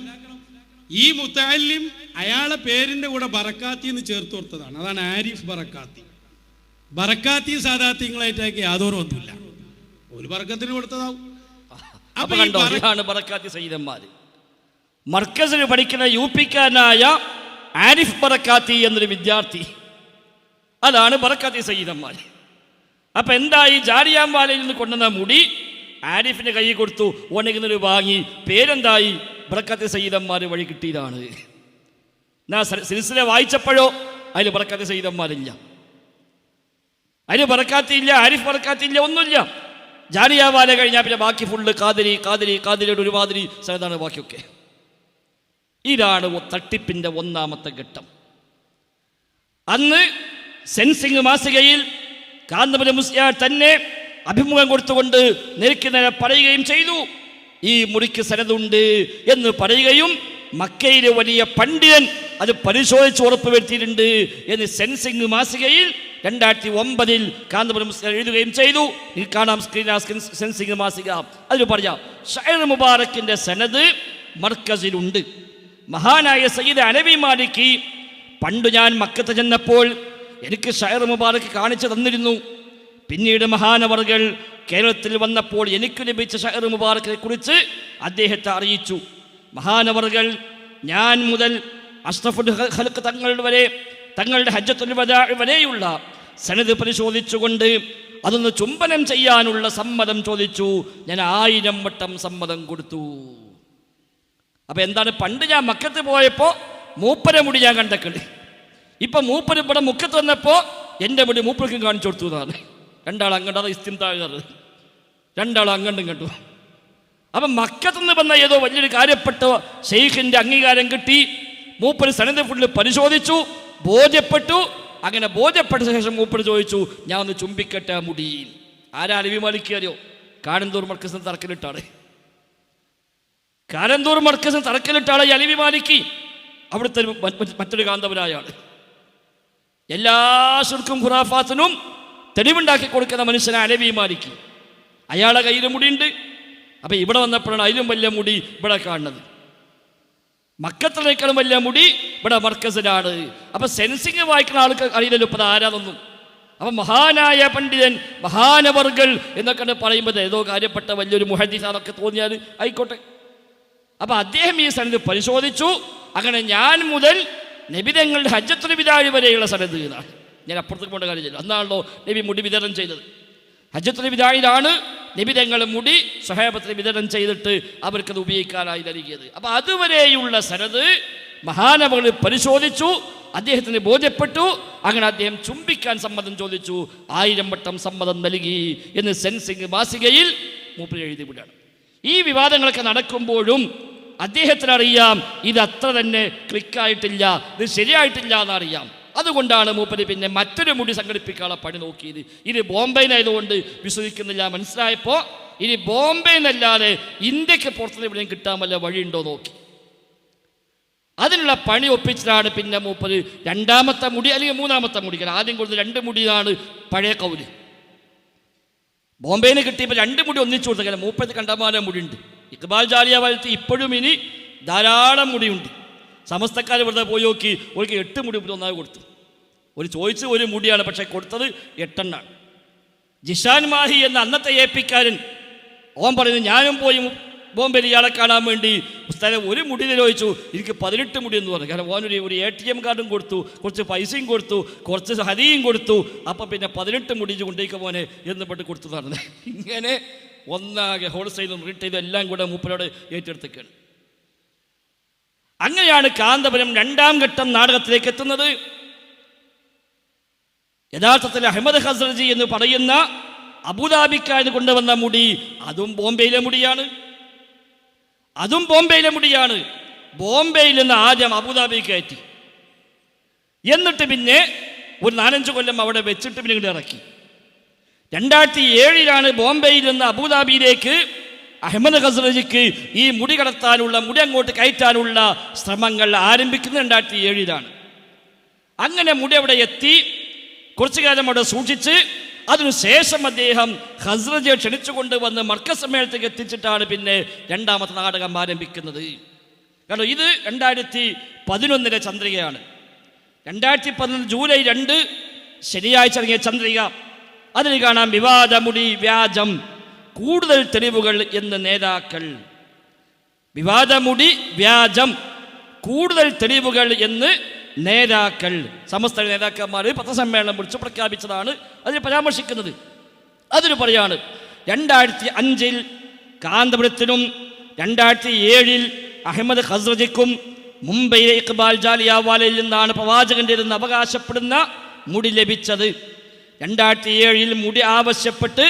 ഈ മുത്തഅല്ലിം അയാളെ പേരിന്റെ കൂടെ ബറക്കാത്തി എന്ന് ചേർത്ത് കൊടുത്തതാണ്. അതാണ് ആരിഫ് ബറക്കാത്തി. ബറക്കാത്തി സാദാത്യങ്ങളായിട്ടൊക്കെ യാതൊരു ബന്ധമില്ല. ഒരു ബറക്കത്തിന് കൊടുത്തതാവും. അപ്പൊ കണ്ടോ, ബറക്കാത്തി സയ്യിദന്മാർ. മർക്കസിൽ പഠിക്കുന്ന യുപിക്കാരനായ ആരിഫ് ബറക്കാത്തി എന്നൊരു വിദ്യാർത്ഥി, അതാണ് ബറക്കാത്തി സയ്യിദന്മാർ. അപ്പൊ എന്തായി? ജാലിയൻവാലയിൽ നിന്ന് കൊണ്ടുവന്ന മുടി ആരിഫിന്റെ കൈ കൊടുത്തു, ഓനെങ്കിലും വാങ്ങി. പേരെന്തായി? ബറക്കാത്തി സയ്യിദന്മാർ വഴി കിട്ടിയതാണ്. സിൽസില വായിച്ചപ്പോഴോ അതിൽ ബറക്കാത്തി സയ്യിദന്മാരില്ല, അതിന് ബറക്കാത്തി ഇല്ല, ആരിഫ് ബറക്കാത്തി ഇല്ല, ഒന്നുമില്ല. ജാലിയാവാല കഴിഞ്ഞാൽ പിന്നെ ബാക്കി ഫുള്ള് കാതിരിയുടെ ഒരുമാതിരി സനതാണ് ബാക്കിയൊക്കെ. ഇതാണ് തട്ടിപ്പിൻ്റെ ഒന്നാമത്തെ ഘട്ടം. അന്ന് സെൻസിങ് മാസികയിൽ കാന്തപുരം മുസ്ലിയാർ തന്നെ അഭിമുഖം കൊടുത്തുകൊണ്ട് നേർക്ക് നേരെ പറയുകയും ചെയ്തു, ഈ മുറിക്ക് സനതുണ്ട് എന്ന് പറയുകയും മക്കയിലെ വലിയ പണ്ഡിതൻ അത് പരിശോധിച്ച് ഉറപ്പ് വരുത്തിയിട്ടുണ്ട് എന്ന് സെൻസിങ് മാസികയിൽ 2009 കാന്തപുരം മുസ്ലിയാർ എഴുതുകയും ചെയ്തു. ഈ കാണാം സെൻസിങ് മാസിക. അതിൽ പറയാം, ഷൈർ മുബാറക്കിൻ്റെ സനത് മർക്കസിലുണ്ട്. മഹാനായ സയ്യിദ് അലവി മാലിക്കി പണ്ട് ഞാൻ മക്കത്ത് ചെന്നപ്പോൾ എനിക്ക് ഷൈർ മുബാറക്ക് കാണിച്ചു തന്നിരുന്നു. പിന്നീട് മഹാനവർകൾ കേരളത്തിൽ വന്നപ്പോൾ എനിക്ക് ലഭിച്ച ഷൈർ മുബാറക്കിനെ കുറിച്ച് അദ്ദേഹത്തെ അറിയിച്ചു. മഹാനവർകൾ ഞാൻ മുതൽ അഷ്റഫുൽ ഖൽഖ് തങ്ങളുടെ ഹജ്ജത്തുൽ വദാ വരെയുള്ള സനദ് പരിശോധിച്ചുകൊണ്ട് അതൊന്ന് ചുംബനം ചെയ്യാനുള്ള സമ്മതം ചോദിച്ചു. ഞാൻ 1000 വട്ടം സമ്മതം കൊടുത്തു. അപ്പം എന്താണ്, പണ്ട് ഞാൻ മക്കത്ത് പോയപ്പോൾ മൂപ്പര മുടി ഞാൻ കണ്ടേക്കണ്ട്, ഇപ്പം മൂപ്പര് ഇവിടെ മുക്കത്ത് വന്നപ്പോൾ എൻ്റെ മുടി മൂപ്പർക്കും കാണിച്ചു കൊടുത്തു എന്നാണ്. രണ്ടാൾ അങ്ങോട്ട്, അത് ഇസ്തിംതാഴ്, രണ്ടാൾ അങ്ങോട്ടും കണ്ടു. അപ്പം മക്കത്തുനിന്ന് വന്ന ഏതോ വലിയൊരു കാര്യപ്പെട്ട ഷെയ്ഖിൻ്റെ അംഗീകാരം കിട്ടി. മൂപ്പര് സനദ് ഫുള്ള് പരിശോധിച്ചു, ബോധ്യപ്പെട്ടു. അങ്ങനെ ബോധ്യപ്പെട്ട ശേഷം മൂപ്പര് ചോദിച്ചു, ഞാൻ ഒന്ന് ചുംബിക്കട്ടെ മുടി. ആരാ അലവി മാലിക്കിയോ? കാനന്തൂർ മർക്കസിന് തറക്കലിട്ടാണ്. കാനന്തൂർ മർക്കസിന് തറക്കലിട്ടാണ് ഈ അലവി മാലിക്കി. അവിടുത്തെ മറ്റൊരു കാന്തപുരായാണ്. എല്ലാ ശുർക്കും ഖുറാഫാത്തിനും തെളിവുണ്ടാക്കി കൊടുക്കുന്ന മനുഷ്യനാണ് അലവി മാലിക്കി. അയാളെ കയ്യിൽ മുടിയുണ്ട്. അപ്പം ഇവിടെ വന്നപ്പോഴാണ് അതിലും വലിയ മുടി ഇവിടെ കാണുന്നത്. മക്കത്തിനേക്കാളും വലിയ മുടി ഇവിടെ മർക്കസിലാണ്. അപ്പം സെൻസിങ് വായിക്കുന്ന ആൾക്ക് അറിയില്ലല്ലോ ഇപ്പം ആരാതൊന്നും. അപ്പം മഹാനായ പണ്ഡിതൻ, മഹാനവർകൾ എന്നൊക്കെ പറയുമ്പോൾ ഏതോ കാര്യപ്പെട്ട വലിയൊരു മുഹദ്ദിസാന്നൊക്കെ തോന്നിയാൽ ആയിക്കോട്ടെ. അപ്പം അദ്ദേഹം ഈ സനദ് പരിശോധിച്ചു. അങ്ങനെ ഞാൻ മുതൽ നബിതങ്ങളുടെ ഹജ്ജത്തുൽ വിദാ വരെയുള്ള സനദ് എന്നാണ്. ഞാൻ അപ്പുറത്തേക്ക് പോകേണ്ട കാര്യമില്ല. അന്നാണല്ലോ നബി മുടി വിതരണം ചെയ്തത്. ഹജ്ജത്തുൽ വിദായിലാണ് നബിതങ്ങൾ മുടി സ്വഹാബത്തിന് വിതരണം ചെയ്തിട്ട് അവർക്കത് ഉപയോഗിക്കാനായി നൽകിയത്. അപ്പം അതുവരെയുള്ള സനദ് മഹാനവകൾ പരിശോധിച്ചു, അദ്ദേഹത്തിന് ബോധ്യപ്പെട്ടു. അങ്ങനെ അദ്ദേഹം ചുംബിക്കാൻ സമ്മതം ചോദിച്ചു. 1000 വട്ടം സമ്മതം നൽകി എന്ന് സെൻസിങ് മാസികയിൽ മൂപ്പര് എഴുതി വിടാണ്. ഈ വിവാദങ്ങളൊക്കെ നടക്കുമ്പോഴും അദ്ദേഹത്തിനറിയാം ഇത് അത്ര തന്നെ ക്ലിക്കായിട്ടില്ല, ഇത് ശരിയായിട്ടില്ല എന്നറിയാം. അതുകൊണ്ടാണ് മൂപ്പര് പിന്നെ മറ്റൊരു മുടി സംഘടിപ്പിക്കാനുള്ള പണി നോക്കിയത്. ഇത് ബോംബെയിലായതുകൊണ്ട് വിശ്വസിക്കുന്നില്ല മനസ്സിലായപ്പോൾ ഇനി ബോംബെ എന്നല്ലാതെ ഇന്ത്യക്ക് പുറത്തുനിന്ന് എവിടെയും കിട്ടാൻ വല്ല വഴിയുണ്ടോ നോക്കി. അതിനുള്ള പണി ഒപ്പിച്ചിട്ടാണ് പിന്നെ മൂപ്പര് 2ാമത്തെ മുടി അല്ലെങ്കിൽ 3ാമത്തെ മുടി, ആദ്യം കൊടുത്ത് 2 മുടിയാണ് പഴയ കൗല്. ബോംബെയിൽ നിന്ന് കിട്ടിയപ്പോൾ 2 മുടി ഒന്നിച്ചു കൊടുത്ത കാരണം മൂപ്പത്ത് കണ്ടമാനം മുടിയുണ്ട്. ഇഖ്ബാൽ ജാലിയ വാലത്ത് ഇപ്പോഴും ഇനി ധാരാളം മുടിയുണ്ട്. സമസ്തക്കാർ വെറുതെ പോയി നോക്കി, ഒരിക്കൽ 8 മുടി ഒന്നായി കൊടുത്തു. ഒരു ചോദിച്ച് ഒരു മുടിയാണ്, പക്ഷേ കൊടുത്തത് 8 എണ്ണാണ്. ജിഷാൻ മാഹി എന്ന അന്നത്തെ ഏപ്പിക്കാരൻ ഓൻ പറയുന്നത്, ഞാനും പോയി ബോംബെയിൽ ഇയാളെ കാണാൻ വേണ്ടി ഉസ്താദെ ഒരു മുടി ചോദിച്ചു, എനിക്ക് 18 മുടി എന്ന് പറഞ്ഞു. കാരണം ഓനൊരു ATM കാർഡും കൊടുത്തു, കുറച്ച് പൈസയും കൊടുത്തു, കുറച്ച് ഹരിയും കൊടുത്തു. അപ്പം പിന്നെ 18 മുടി കൊണ്ടേക്ക് പോനെ എന്ന് പെട്ട് കൊടുത്തു നടന്നത്. ഇങ്ങനെ ഒന്നാകെ ഹോൾസെയിലും റീറ്റെയിലും എല്ലാം കൂടെ മൂപ്പരോട് ഏറ്റെടുത്തേക്കാണ്. അങ്ങനെയാണ് കാന്തപുരം 2ാം ഘട്ടം നാടകത്തിലേക്ക് എത്തുന്നത്. യഥാർത്ഥത്തിൽ അഹമ്മദ് ഹസ്രജി എന്ന് പറയുന്ന അബുദാബിക്കാരന് കൊണ്ടുവന്ന മുടി അതും ബോംബെയിലെ മുടിയാണ്. ബോംബെയിൽ നിന്ന് ആദ്യം അബുദാബി കയറ്റി, എന്നിട്ട് പിന്നെ ഒരു 4-5 കൊല്ലം അവിടെ വെച്ചിട്ട് പിന്നെ ഇങ്ങോട്ട് ഇറക്കി. 2007 ബോംബെയിൽ നിന്ന് അബുദാബിയിലേക്ക് അഹമ്മദ് ഖസ്റജിക്ക് ഈ മുടി കടത്താനുള്ള, മുടി അങ്ങോട്ട് കയറ്റാനുള്ള ശ്രമങ്ങൾ ആരംഭിക്കുന്നത് 2007. അങ്ങനെ മുടി അവിടെ എത്തി കുറച്ചു കാലം അവിടെ സൂക്ഷിച്ച് അതിനുശേഷം അദ്ദേഹം ഖസ്റജിയെ ക്ഷണിച്ചു കൊണ്ടുവന്ന് മർക്കസ് സമ്മേളനത്തിലേക്ക് എത്തിച്ചിട്ടാണ് പിന്നെ 2ാമത്തെ നാടകം ആരംഭിക്കുന്നത്. കാരണം ഇത് 2011 ചന്ദ്രികയാണ്. 2011 ജൂലൈ 2 ശനിയാഴ്ച ഇറങ്ങിയ ചന്ദ്രിക. അതിൽ കാണാം വിവാദമുടി വ്യാജം, കൂടുതൽ തെളിവുകൾ എന്ന് നേതാക്കൾ. വിവാദമുടി വ്യാജം, കൂടുതൽ തെളിവുകൾ എന്ന് നേതാക്കൾ. സമസ്ത നേതാക്കന്മാർ പത്രസമ്മേളനം വിളിച്ചു പ്രഖ്യാപിച്ചതാണ് അതിൽ പരാമർശിക്കുന്നത്. അതിന് പറയാണ് 2005 കാന്തപുരത്തിനും 2007 അഹമ്മദ് ഖസ്റജിക്കും മുംബൈയിലെ ഇഖ്ബാൽ ജാലിയാവാലയിൽ നിന്നാണ് പ്രവാചകൻ്റെതെന്ന് അവകാശപ്പെടുന്ന മുടി ലഭിച്ചത്. 2007 മുടി ആവശ്യപ്പെട്ട്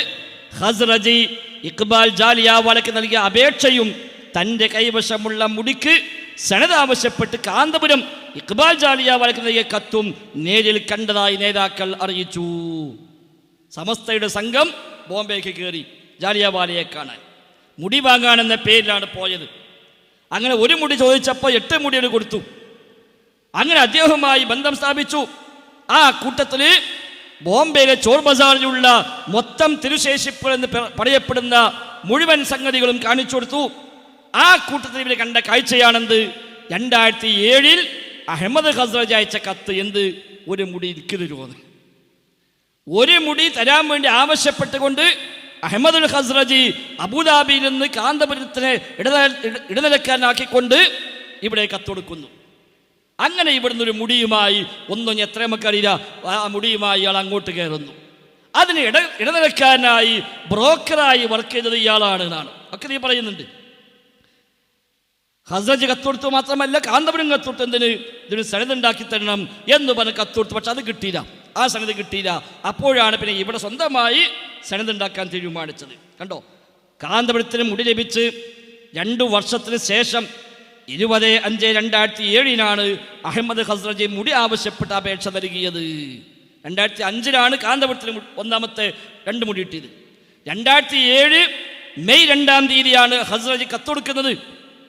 ഖസ്റജി ഇഖ്ബാൽ ജാലിയാവാലയ്ക്ക് നൽകിയ അപേക്ഷയും തൻ്റെ കൈവശമുള്ള മുടിക്ക് സനത് ആവശ്യപ്പെട്ട് കാന്തപുരം ഇഖ്ബാൽ ജാലിയാവാലയ്ക്ക് നൽകിയ കത്തും നേരിൽ കണ്ടതായി നേതാക്കൾ അറിയിച്ചു. സമസ്തയുടെ സംഘം ബോംബെക്ക് കയറി ജാലിയാവാലയെ കാണാൻ. മുടി വാങ്ങാനെന്ന പേരിലാണ് പോയത്. അങ്ങനെ ഒരു മുടി ചോദിച്ചപ്പോൾ 8 മുടികൾ കൊടുത്തു. അങ്ങനെ അദ്ദേഹവുമായി ബന്ധം സ്ഥാപിച്ചു. ആ കൂട്ടത്തിൽ ബോംബെയിലെ ചോർ ബസാറിലുള്ള മൊത്തം തിരുശേഷിപ്പ് എന്ന് പറയപ്പെടുന്ന മുഴുവൻ സംഗതികളും കാണിച്ചു കൊടുത്തു. ആ കൂട്ടത്തിൽ ഇവർ കണ്ട കാഴ്ചയാണെന്ത്? 2007 അഹമ്മദ് ഖസ്റജി അയച്ച കത്ത്. എന്ത്? ഒരു മുടി എനിക്ക് തരുമോന്ന്. ഒരു മുടി തരാൻ വേണ്ടി ആവശ്യപ്പെട്ടുകൊണ്ട് അഹമ്മദുൽ ഖസ്റജി അബുദാബിയിൽ നിന്ന് കാന്തപുരത്തിനെ ഇടനിലക്കാരനാക്കിക്കൊണ്ട് ഇവിടെ കത്തൊടുക്കുന്നു. അങ്ങനെ ഇവിടുന്ന് ഒരു മുടിയുമായി ഒന്നും എത്ര നമുക്കറിയില്ല, ആ മുടിയുമായി ഇയാൾ അങ്ങോട്ട് കയറുന്നു. അതിന് ഇടനിലക്കാരനായി ബ്രോക്കറായി വർക്ക് ചെയ്തത് ഇയാളാണ് എന്നാണ് ഒക്കെ നീ പറയുന്നുണ്ട്. ഖസ്റജി കത്തൊടുത്തു മാത്രമല്ല, കാന്തപുരം കത്തൊടുത്ത് എന്തിന്? ഇതിന് സനത് ഉണ്ടാക്കി തരണം എന്ന് പറഞ്ഞ് കത്തൊടുത്തു. പക്ഷെ അത് കിട്ടിയില്ല, ആ സനത് കിട്ടിയില്ല. അപ്പോഴാണ് പിന്നെ ഇവിടെ സ്വന്തമായി സനത് ഉണ്ടാക്കാൻ തീരുമാനിച്ചത്. കണ്ടോ, കാന്തപുരത്തിന് മുടി ലഭിച്ച് 2 വർഷത്തിന് ശേഷം 20/5/2007 അഹമ്മദ് ഖസ്റജി മുടി ആവശ്യപ്പെട്ട അപേക്ഷ നൽകിയത്. 2005 കാന്തപുരത്തിന് ഒന്നാമത്തെ 2 മുടി കിട്ടിയത്. 2007 മെയ് 2 ഖസ്റജി കത്തൊടുക്കുന്നത്.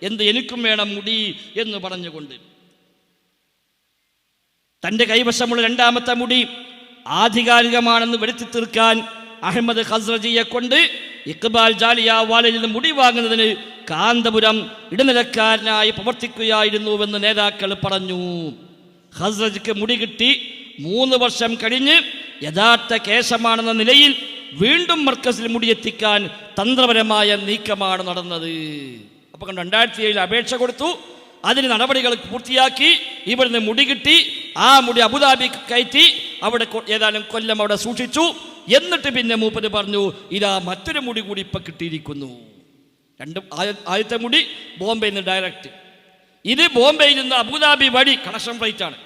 എന്ത്? എനിക്കും വേണം മുടി എന്ന് പറഞ്ഞുകൊണ്ട്. തൻ്റെ കൈവശമുള്ള 2ാമത്തെ മുടി ആധികാരികമാണെന്ന് വരുത്തി തീർക്കാൻ അഹമ്മദ് ഖസ്റജിയെ കൊണ്ട് ഇഖ്ബാൽ ജാലിയാവാലയിൽ നിന്ന് മുടി വാങ്ങുന്നതിന് കാന്തപുരം ഇടനിലക്കാരനായി പ്രവർത്തിക്കുകയായിരുന്നുവെന്ന് നേതാക്കൾ പറഞ്ഞു. ഖസ്റജിക്ക് മുടി കിട്ടി 3 വർഷം കഴിഞ്ഞ് യഥാർത്ഥ കേശമാണെന്ന നിലയിൽ വീണ്ടും മർക്കസിൽ മുടിയെത്തിക്കാൻ തന്ത്രപരമായ നീക്കമാണ് നടന്നത്. അപ്പോൾ 2007 അപേക്ഷ കൊടുത്തു, അതിന് നടപടികൾ പൂർത്തിയാക്കി, ഇവിടുന്ന് മുടി കിട്ടി. ആ മുടി അബുദാബിക്ക് കയറ്റി അവിടെ ഏതാനും കൊല്ലം അവിടെ സൂക്ഷിച്ചു. എന്നിട്ട് പിന്നെ മൂപ്പര് പറഞ്ഞു, ഇതാ മറ്റൊരു മുടി കൂടി ഇപ്പം കിട്ടിയിരിക്കുന്നു. ആദ്യത്തെ മുടി ബോംബെയിൽ നിന്ന് ഡയറക്റ്റ്, ഇത് ബോംബെയിൽ നിന്ന് അബുദാബി വഴി കണക്ഷൻ ഫ്ലൈറ്റാണ്,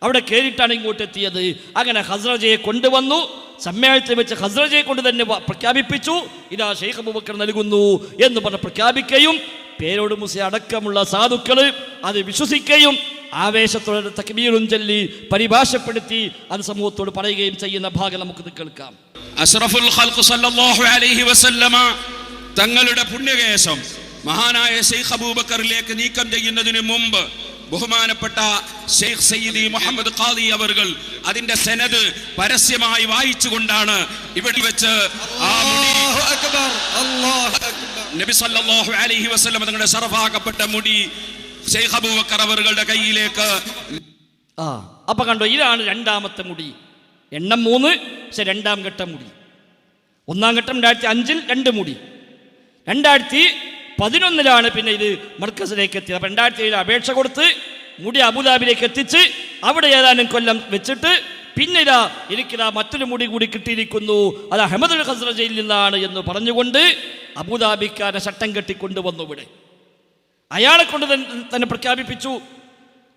അവിടെ കയറിയിട്ടാണ് ഇങ്ങോട്ട് എത്തിയത്. അങ്ങനെ ഖസ്റജയെ കൊണ്ടുവന്നു. സമ്മേളനത്തിൽ വെച്ച് ഖസ്റജയെ കൊണ്ട് തന്നെ പ്രഖ്യാപിപ്പിച്ചു, ഇതാ ഷെയ്ഖ് അബൂബക്കർ നൽകുന്നു എന്ന് പറഞ്ഞ് പ്രഖ്യാപിക്കുകയും പേരോട് മുസ്ലിം അടക്കമുള്ള സാധുക്കൾ അത് വിശ്വസിക്കുകയും ആവേശത്തോടെ തക്ബീറും ചൊല്ലി പരിഭാഷപ്പെടുത്തി അത് സമൂഹത്തോട് പറയുകയും ചെയ്യുന്ന ഭാഗം നമുക്ക് കേൾക്കാം. അഷ്റഫുൽ ഖൽഖ് സല്ലല്ലാഹു അലൈഹി വസല്ലമ തങ്ങളുടെ പുണ്യകേശം മഹാനായ ഷെയ്ഖ് അബൂബക്കറിലേക്ക് നീക്കം ചെയ്യുന്നതിന് മുമ്പ് ബഹുമാനപ്പെട്ട ഷെയ്ഖ് സയ്യിദി മുഹമ്മദ് ഖാദി അവർകൾ അതിന്റെ സനദ് പരസ്യമായി വായിച്ചുകൊണ്ടാണ് ഇവിടെ വെച്ച് നബി സല്ലല്ലാഹു അലൈഹി വസല്ലം തങ്ങളുടെ ശറഫാക്കപ്പെട്ട മുടി ഷെയ്ഖ് അബൂബക്കർ അവരുടെ കയ്യിലേക്ക്. അപ്പൊ കണ്ടോ, ഇതാണ് 2ാമത്തെ മുടി. എണ്ണം 3, പക്ഷെ 2ാം ഘട്ടം മുടി. 1ാം ഘട്ടം 2005 2 മുടി. 2011 പിന്നെ ഇത് മർക്കസിലേക്ക് എത്തിയത്. അപ്പം 2007 അപേക്ഷ കൊടുത്ത് മുടി അബുദാബിയിലേക്ക് എത്തിച്ച് അവിടെ ഏതാനും കൊല്ലം വെച്ചിട്ട് പിന്നെ എനിക്കിതാ മറ്റൊരു മുടി കൂടി കിട്ടിയിരിക്കുന്നു, അത് അഹമ്മദുൽ ഖസ്റജിയിൽ നിന്നാണ് എന്ന് പറഞ്ഞുകൊണ്ട് അബുദാബിക്കാരനെ ചട്ടം കെട്ടിക്കൊണ്ടുവന്നു. ഇവിടെ അയാളെ കൊണ്ട് തന്നെ പ്രഖ്യാപിപ്പിച്ചു.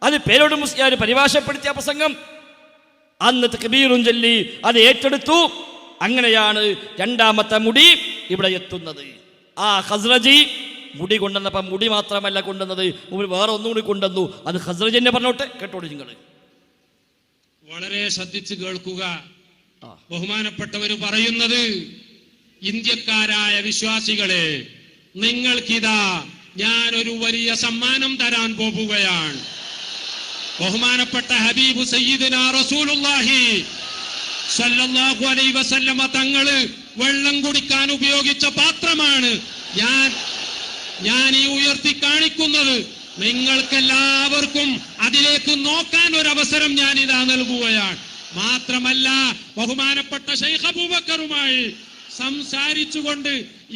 അത് പേരോട് മുസ്ലിയാർ പരിഭാഷപ്പെടുത്തിയ പ്രസംഗം അന്ന് തക്ബീറും ചൊല്ലി അത് ഏറ്റെടുത്തു. അങ്ങനെയാണ് 2ാമത്തെ മുടി ഇവിടെ എത്തുന്നത്. ആ ഖസ്റജി മുടി കൊണ്ടുവന്നപ്പം മുടി മാത്രമല്ല കൊണ്ടുവന്നത്, വേറെ ഒന്നുകൂടി കൊണ്ടുവന്നു. അത് ഖസ്റജി തന്നെ പറഞ്ഞോട്ടെ, കേട്ടോളൂ നിങ്ങൾ. വളരെ ശ്രദ്ധിച്ച് കേൾക്കുക. ബഹുമാനപ്പെട്ടവർ പറയുന്നത്, ഇന്ത്യക്കാരായ വിശ്വാസികളെ, നിങ്ങൾക്കിതാ ഞാനൊരു വലിയ സമ്മാനം തരാൻ പോവുകയാണ്. ബഹുമാനപ്പെട്ട ഹബീബ് സയ്യിദുനാ റസൂലുള്ളാഹി സല്ലല്ലാഹു അലൈഹി വസല്ലമ തങ്ങള് വെള്ളം കുടിക്കാൻ ഉപയോഗിച്ച പാത്രമാണ് ഞാൻ ഈ ഉയർത്തി കാണിക്കുന്നത്. നിങ്ങൾക്കെല്ലാവർക്കും അതിലേക്ക് നോക്കാൻ ഒരു അവസരം ഞാൻ ഇതാ നൽകുകയാണ്. മാത്രമല്ല ബഹുമാനപ്പെട്ട ഷെയ്ഖ് അബൂബക്കറുമായി സംസാരിച്ചുകൊണ്ട്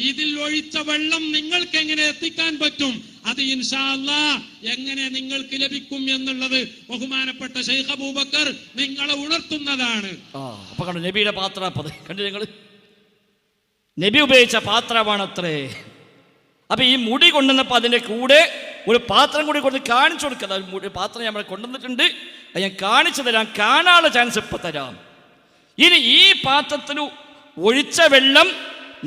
ഇതിൽ ഒഴിച്ച വെള്ളം നിങ്ങൾക്ക് എങ്ങനെ എത്തിക്കാൻ പറ്റും, അത് ഇൻഷാ അല്ലാഹ് എങ്ങനെ നിങ്ങൾക്ക് ലഭിക്കും എന്നുള്ളത് ബഹുമാനപ്പെട്ട ഷെയ്ഖ് അബൂബക്കർ നിങ്ങളെ ഉണർത്തുന്നതാണ്. അപ്പൊ കണ്ടു, നബിയുടെ പാത്രം കണ്ടു നിങ്ങൾ, നബി ഉപയോഗിച്ച പാത്രമാണത്രേ. അപ്പൊ ഈ മുടി കൊണ്ടുവന്നപ്പോൾ അതിൻ്റെ കൂടെ ഒരു പാത്രം കൂടി കൊണ്ട് കാണിച്ചു കൊടുക്കുക. പാത്രം നമ്മൾ കൊണ്ടുവന്നിട്ടുണ്ട്, അത് ഞാൻ കാണിച്ചു തരാം, കാണാനുള്ള ചാൻസ് ഇപ്പം തരാം. ഇനി ഈ പാത്രത്തിൽ ഒഴിച്ച വെള്ളം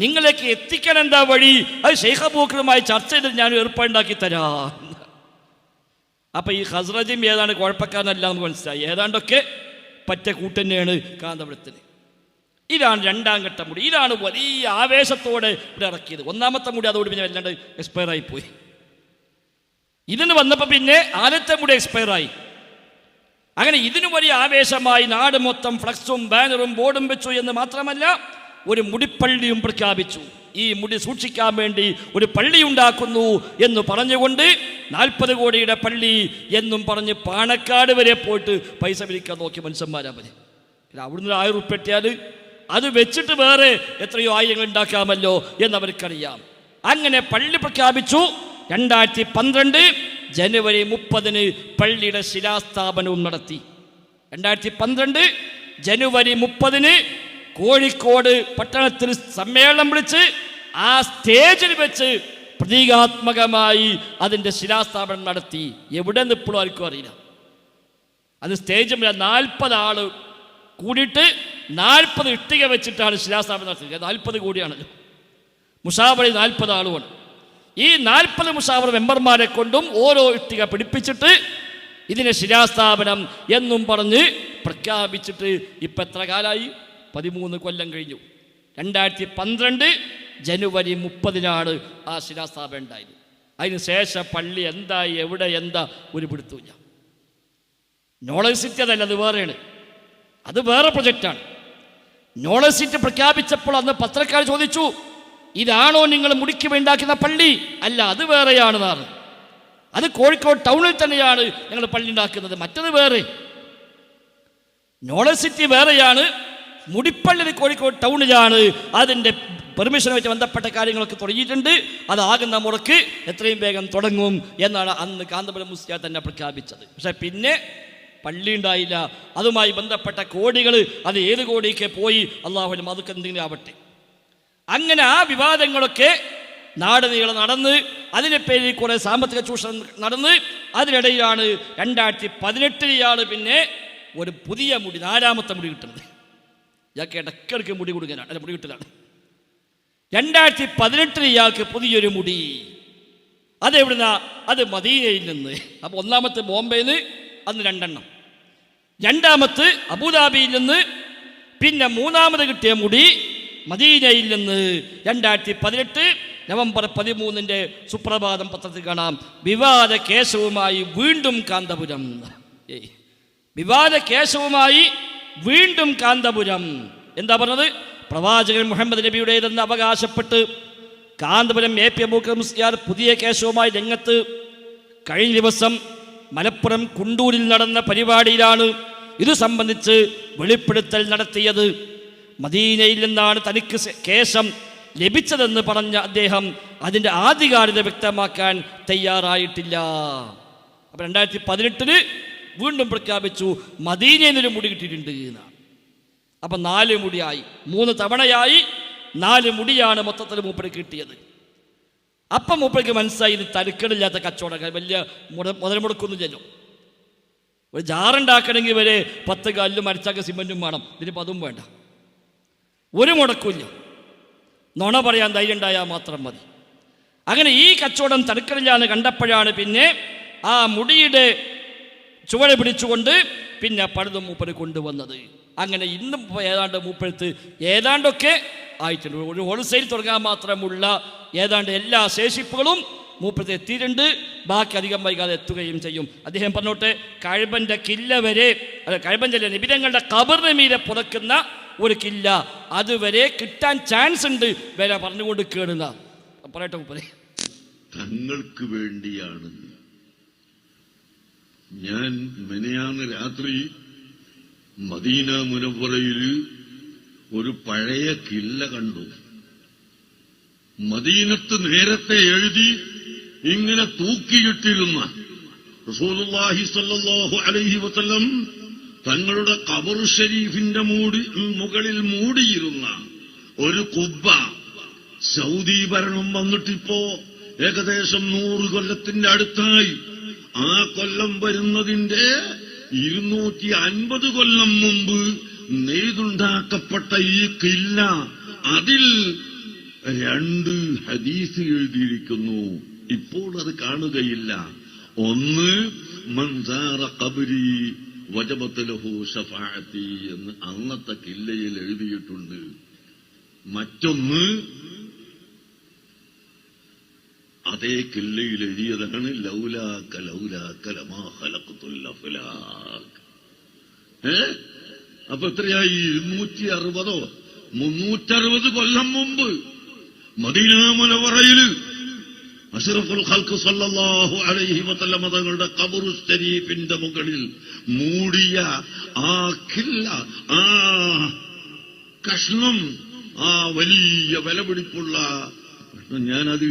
നിങ്ങളിലേക്ക് എത്തിക്കാൻ എന്താ വഴി? അത് ശൈഖ് അബൂബക്കറുമായി ചർച്ച ചെയ്തിട്ട് ഞാൻ ഏർപ്പാടുണ്ടാക്കി തരാം. അപ്പൊ ഈ ഖസ്റജും ഏതാണ്ട് കുഴപ്പക്കാരനല്ല എന്ന് മനസ്സിലായി. ഏതാണ്ടൊക്കെ പറ്റ കൂട്ടന്നെയാണ് കാന്തപുരത്തിന്. ഇതാണ് രണ്ടാം ഘട്ട മുടി. ഇതാണ് വലിയ ആവേശത്തോടെ ഇവിടെ ഇറക്കിയത്. ഒന്നാമത്തെ മുടി അതോട് പിന്നെ വല്ലാണ്ട് എക്സ്പയർ ആയിപ്പോയി. ഇതിന് വന്നപ്പോൾ പിന്നെ ആദ്യത്തെ മുടി എക്സ്പയർ ആയി. അങ്ങനെ ഇതിനു വലിയ ആവേശമായി നാട് മൊത്തം ഫ്ലക്സും ബാനറും ബോർഡും വെച്ചു എന്ന് മാത്രമല്ല, ഒരു മുടിപ്പള്ളിയും പ്രഖ്യാപിച്ചു. ഈ മുടി സൂക്ഷിക്കാൻ വേണ്ടി ഒരു പള്ളി ഉണ്ടാക്കുന്നു എന്ന് പറഞ്ഞുകൊണ്ട് 40 കോടിയുടെ പള്ളി എന്നും പറഞ്ഞ് പാണക്കാട് വരെ പോയിട്ട് പൈസ പിരിക്കാൻ നോക്കിയ മനുഷ്യന്മാരാ മതി. അവിടുന്ന് 1000 ഉറുപ്പിക കിട്ടിയാൽ അത് വെച്ചിട്ട് വേറെ എത്രയോ ആയിരങ്ങൾ ഉണ്ടാക്കാമല്ലോ എന്നവർക്കറിയാം. അങ്ങനെ പള്ളി പ്രഖ്യാപിച്ചു. 2012 ജനുവരി 30 പള്ളിയുടെ ശിലാസ്ഥാപനവും നടത്തി. 2012 ജനുവരി 30 കോഴിക്കോട് പട്ടണത്തിൽ സമ്മേളനം വിളിച്ച് ആ സ്റ്റേജിൽ വെച്ച് പ്രതീകാത്മകമായി അതിൻ്റെ ശിലാസ്ഥാപനം നടത്തി. എവിടെ നിന്ന് ഇപ്പോഴും ആർക്കും അറിയില്ല. അത് സ്റ്റേജ് 40 ആൾ കൂടിയിട്ട് 40 ഇഷ്ടിക വെച്ചിട്ടാണ് ശിലാസ്ഥാപനം നടത്തിയത്. 40 കോടിയാണല്ലോ. മുഷാവറ 40 ആളുമാണ്. ഈ 40 മുഷാവറ മെമ്പർമാരെ കൊണ്ടും ഓരോ ഇഷ്ടിക പിടിപ്പിച്ചിട്ട് ഇതിനെ ശിലാസ്ഥാപനം എന്നും പറഞ്ഞ് പ്രഖ്യാപിച്ചിട്ട് ഇപ്പം എത്ര കാലമായി? 13 കൊല്ലം കഴിഞ്ഞു. 2012 ജനുവരി 30 ആ ശിലാസ്ഥാപനം ഉണ്ടായത്. അതിന് ശേഷം പള്ളി എന്തായി, എവിടെ, എന്താ ഒരു പിടുത്തമില്ല. നോളജ് സിറ്റി അതല്ല, അത് വേറെയാണ്. അത് വേറെ പ്രൊജക്റ്റാണ്. നോളജ് സിറ്റി പ്രഖ്യാപിച്ചപ്പോൾ അന്ന് പത്രക്കാർ ചോദിച്ചു, ഇതാണോ നിങ്ങൾ മുടിക്ക് ഉണ്ടാക്കുന്ന പള്ളി? അല്ല, അത് വേറെയാണെന്നാണ്. അത് കോഴിക്കോട് ടൗണിൽ തന്നെയാണ് ഞങ്ങൾ പള്ളി ഉണ്ടാക്കുന്നത്, മറ്റത് വേറെ. നോളജ് സിറ്റി വേറെയാണ്, മുടിപ്പള്ളി കോഴിക്കോട് ടൗണിലാണ്. അതിൻ്റെ പെർമിഷനുമായിട്ട് ബന്ധപ്പെട്ട കാര്യങ്ങളൊക്കെ തുടങ്ങിയിട്ടുണ്ട്. അതാകുന്ന മുറക്ക് എത്രയും വേഗം തുടങ്ങും എന്നാണ് അന്ന് കാന്തപുരം മുസ്ലിയാർ തന്നെ പ്രഖ്യാപിച്ചത്. പക്ഷെ പിന്നെ പള്ളി ഉണ്ടായില്ല. അതുമായി ബന്ധപ്പെട്ട കോടികൾ അത് ഏത് കോടിക്ക് പോയി അള്ളാഹുവിനും അതൊക്കെ എന്തെങ്കിലും ആവട്ടെ. അങ്ങനെ ആ വിവാദങ്ങളൊക്കെ നാട് നീളം നടന്ന് അതിൻ്റെ പേരിൽ കുറേ സാമ്പത്തിക ചൂഷണം നടന്ന് അതിനിടയിലാണ് 2018 ഇയാൾ പിന്നെ ഒരു പുതിയ മുടി, 4ാമത്തെ മുടി കിട്ടുന്നത്. ഇയാൾക്ക് ഇടയ്ക്കിടയ്ക്ക് മുടി കൊടുക്കാനാണ്, അല്ല മുടി കിട്ടലാണ്. 2018 ഇയാൾക്ക് പുതിയൊരു മുടി. അതെവിടുന്ന? അത് മദീനയിൽ നിന്ന്. അപ്പോൾ 1ാമത്തെ ബോംബെയിൽ നിന്ന്, അന്ന് 2 എണ്ണം. 2ാമത്ത് അബുദാബിയിൽ നിന്ന്. പിന്നെ 3ാമത് കിട്ടിയ മുടി മദീനയിൽ നിന്ന്. 2018 നവംബർ 13 സുപ്രഭാതം പത്രത്തിൽ കാണാം, വിവാദ കേശവുമായി വീണ്ടും കാന്തപുരം. വിവാദ കേശവുമായി വീണ്ടും കാന്തപുരം. എന്താ പറഞ്ഞത്? പ്രവാചകൻ മുഹമ്മദ് നബിയുടേതെന്ന് അവകാശപ്പെട്ട് കാന്തപുരം AP അബൂബക്കർ മുസ്ലിയാർ പുതിയ കേശവുമായി രംഗത്ത്. കഴിഞ്ഞ ദിവസം മലപ്പുറം കുണ്ടൂരിൽ നടന്ന പരിപാടിയിലാണ് ഇത് സംബന്ധിച്ച് വെളിപ്പെടുത്തൽ നടത്തിയത്. മദീനയിൽ നിന്നാണ് തനിക്ക് കേശം ലഭിച്ചതെന്ന് പറഞ്ഞ അദ്ദേഹം അതിൻ്റെ ആധികാരികത വ്യക്തമാക്കാൻ തയ്യാറായിട്ടില്ല. അപ്പം 2018 വീണ്ടും പ്രഖ്യാപിച്ചു മദീനയിൽ നിന്നൊരു മുടി കിട്ടിയിട്ടുണ്ട് എന്നാണ്. അപ്പം 4 മുടിയായി. 3 തവണയായി 4 മുടിയാണ് മൊത്തത്തിൽ മൂപ്പര് കിട്ടിയത്. അപ്പം മൂപ്പർക്ക് മനസ്സിലായി ഇത് തരക്കേടില്ലാത്ത കച്ചവടം, വലിയ മുതൽ മുടക്കൊന്നുമില്ലല്ലോ. ഒരു ജാറുണ്ടാക്കണമെങ്കിൽ വരെ 10 കല്ലും അരച്ചാക്ക സിമെൻറ്റും വേണം. ഇതിനിപ്പോൾ അതും വേണ്ട, ഒരു മുടക്കില്ല. നുണ പറയാൻ ധൈര്യം ഉണ്ടായാൽ മാത്രം മതി. അങ്ങനെ ഈ കച്ചവടം തരക്കേടില്ല എന്ന് കണ്ടപ്പോഴാണ് പിന്നെ ആ മുടിയുടെ ചുവട് പിടിച്ചുകൊണ്ട് പിന്നെ പലതും മൂപ്പര് കൊണ്ടുവന്നത്. അങ്ങനെ ഇന്നും ഏതാണ്ട് മൂപ്പഴുത്ത് ഏതാണ്ടൊക്കെ ആയിട്ടുണ്ട്. ഒരു ഹോൾസെയിൽ തുടങ്ങാൻ മാത്രമുള്ള ഏതാണ്ട് എല്ലാ ശേഷിപ്പുകളും മൂപ്പത്ത് എത്തിയിട്ടുണ്ട്. ബാക്കി അധികം വൈകാതെ എത്തുകയും ചെയ്യും. അദ്ദേഹം പറഞ്ഞോട്ടെ, കഴബൻ്റെ കില്ല വരെ, അല്ല കഴബൻ്റെ നിബിധങ്ങളുടെ ഖബറിന് മീതെ പുറക്കുന്ന ഒരു കില്ല അതുവരെ കിട്ടാൻ ചാൻസ് ഉണ്ട്. വില പറഞ്ഞുകൊണ്ട് കേടുന്ന പറയട്ടെ മൂപ്പരെ. തങ്ങൾക്ക് വേണ്ടിയാണ് ഞാൻ മെനയാന്ന് രാത്രി മദീന മുനവ്വറയിൽ ഒരു പഴയ കില്ല കണ്ടു. മദീനത്ത് നേരത്തെ എഴുതി ഇങ്ങനെ തൂക്കിയിട്ടിരുന്ന റസൂലുള്ളാഹി സ്വല്ലല്ലാഹു അലൈഹി വസല്ലം തങ്ങളുടെ ഖബർ ഷരീഫിന്റെ മുകളിൽ മൂടിയിരുന്ന ഒരു കുബ്ബ സൗദി ഭരണം വന്നിട്ടിപ്പോ ഏകദേശം 100 കൊല്ലത്തിന്റെ അടുത്തായി. ആ കൊല്ലം വരുന്നതിന്റെ 250 കൊല്ലം മുമ്പ് നെയ്തുണ്ടാക്കപ്പെട്ട ഈ കില്ല, അതിൽ 2 ഹദീസ് എഴുതിയിരിക്കുന്നു. ഇപ്പോൾ അത് കാണുകയില്ല. ഒന്ന്, മൻസാറ ഖബ്രി വജബത്ത് ലഹു ശഫാഅത്തി എന്ന് അന്നത്തെ കില്ലയിൽ എഴുതിയിട്ടുണ്ട്. മറ്റൊന്ന് അതേ കില്ലയിൽ എഴുതിയതാണ് ലൗലാക ലൗലാക ലമാ ഖലഖതുൽ അഫ്ലാഖ്. അപ്പൊ എത്രയായി? 260 360 കൊല്ലം മുമ്പ് മദീന മുനവ്വറയിൽ അഷ്റഫുൽ ഖൽഖ് സല്ലല്ലാഹു അലൈഹി വസല്ലം തങ്ങളുടെ ഖബറു ശരീഫിന്റെ മുകളിൽ മൂടിയ ആ ഖില്ല, ആ കഷ്ണം, ആ വലിയ വിലപിടിപ്പുള്ള കഷ്ണം, ഞാനത്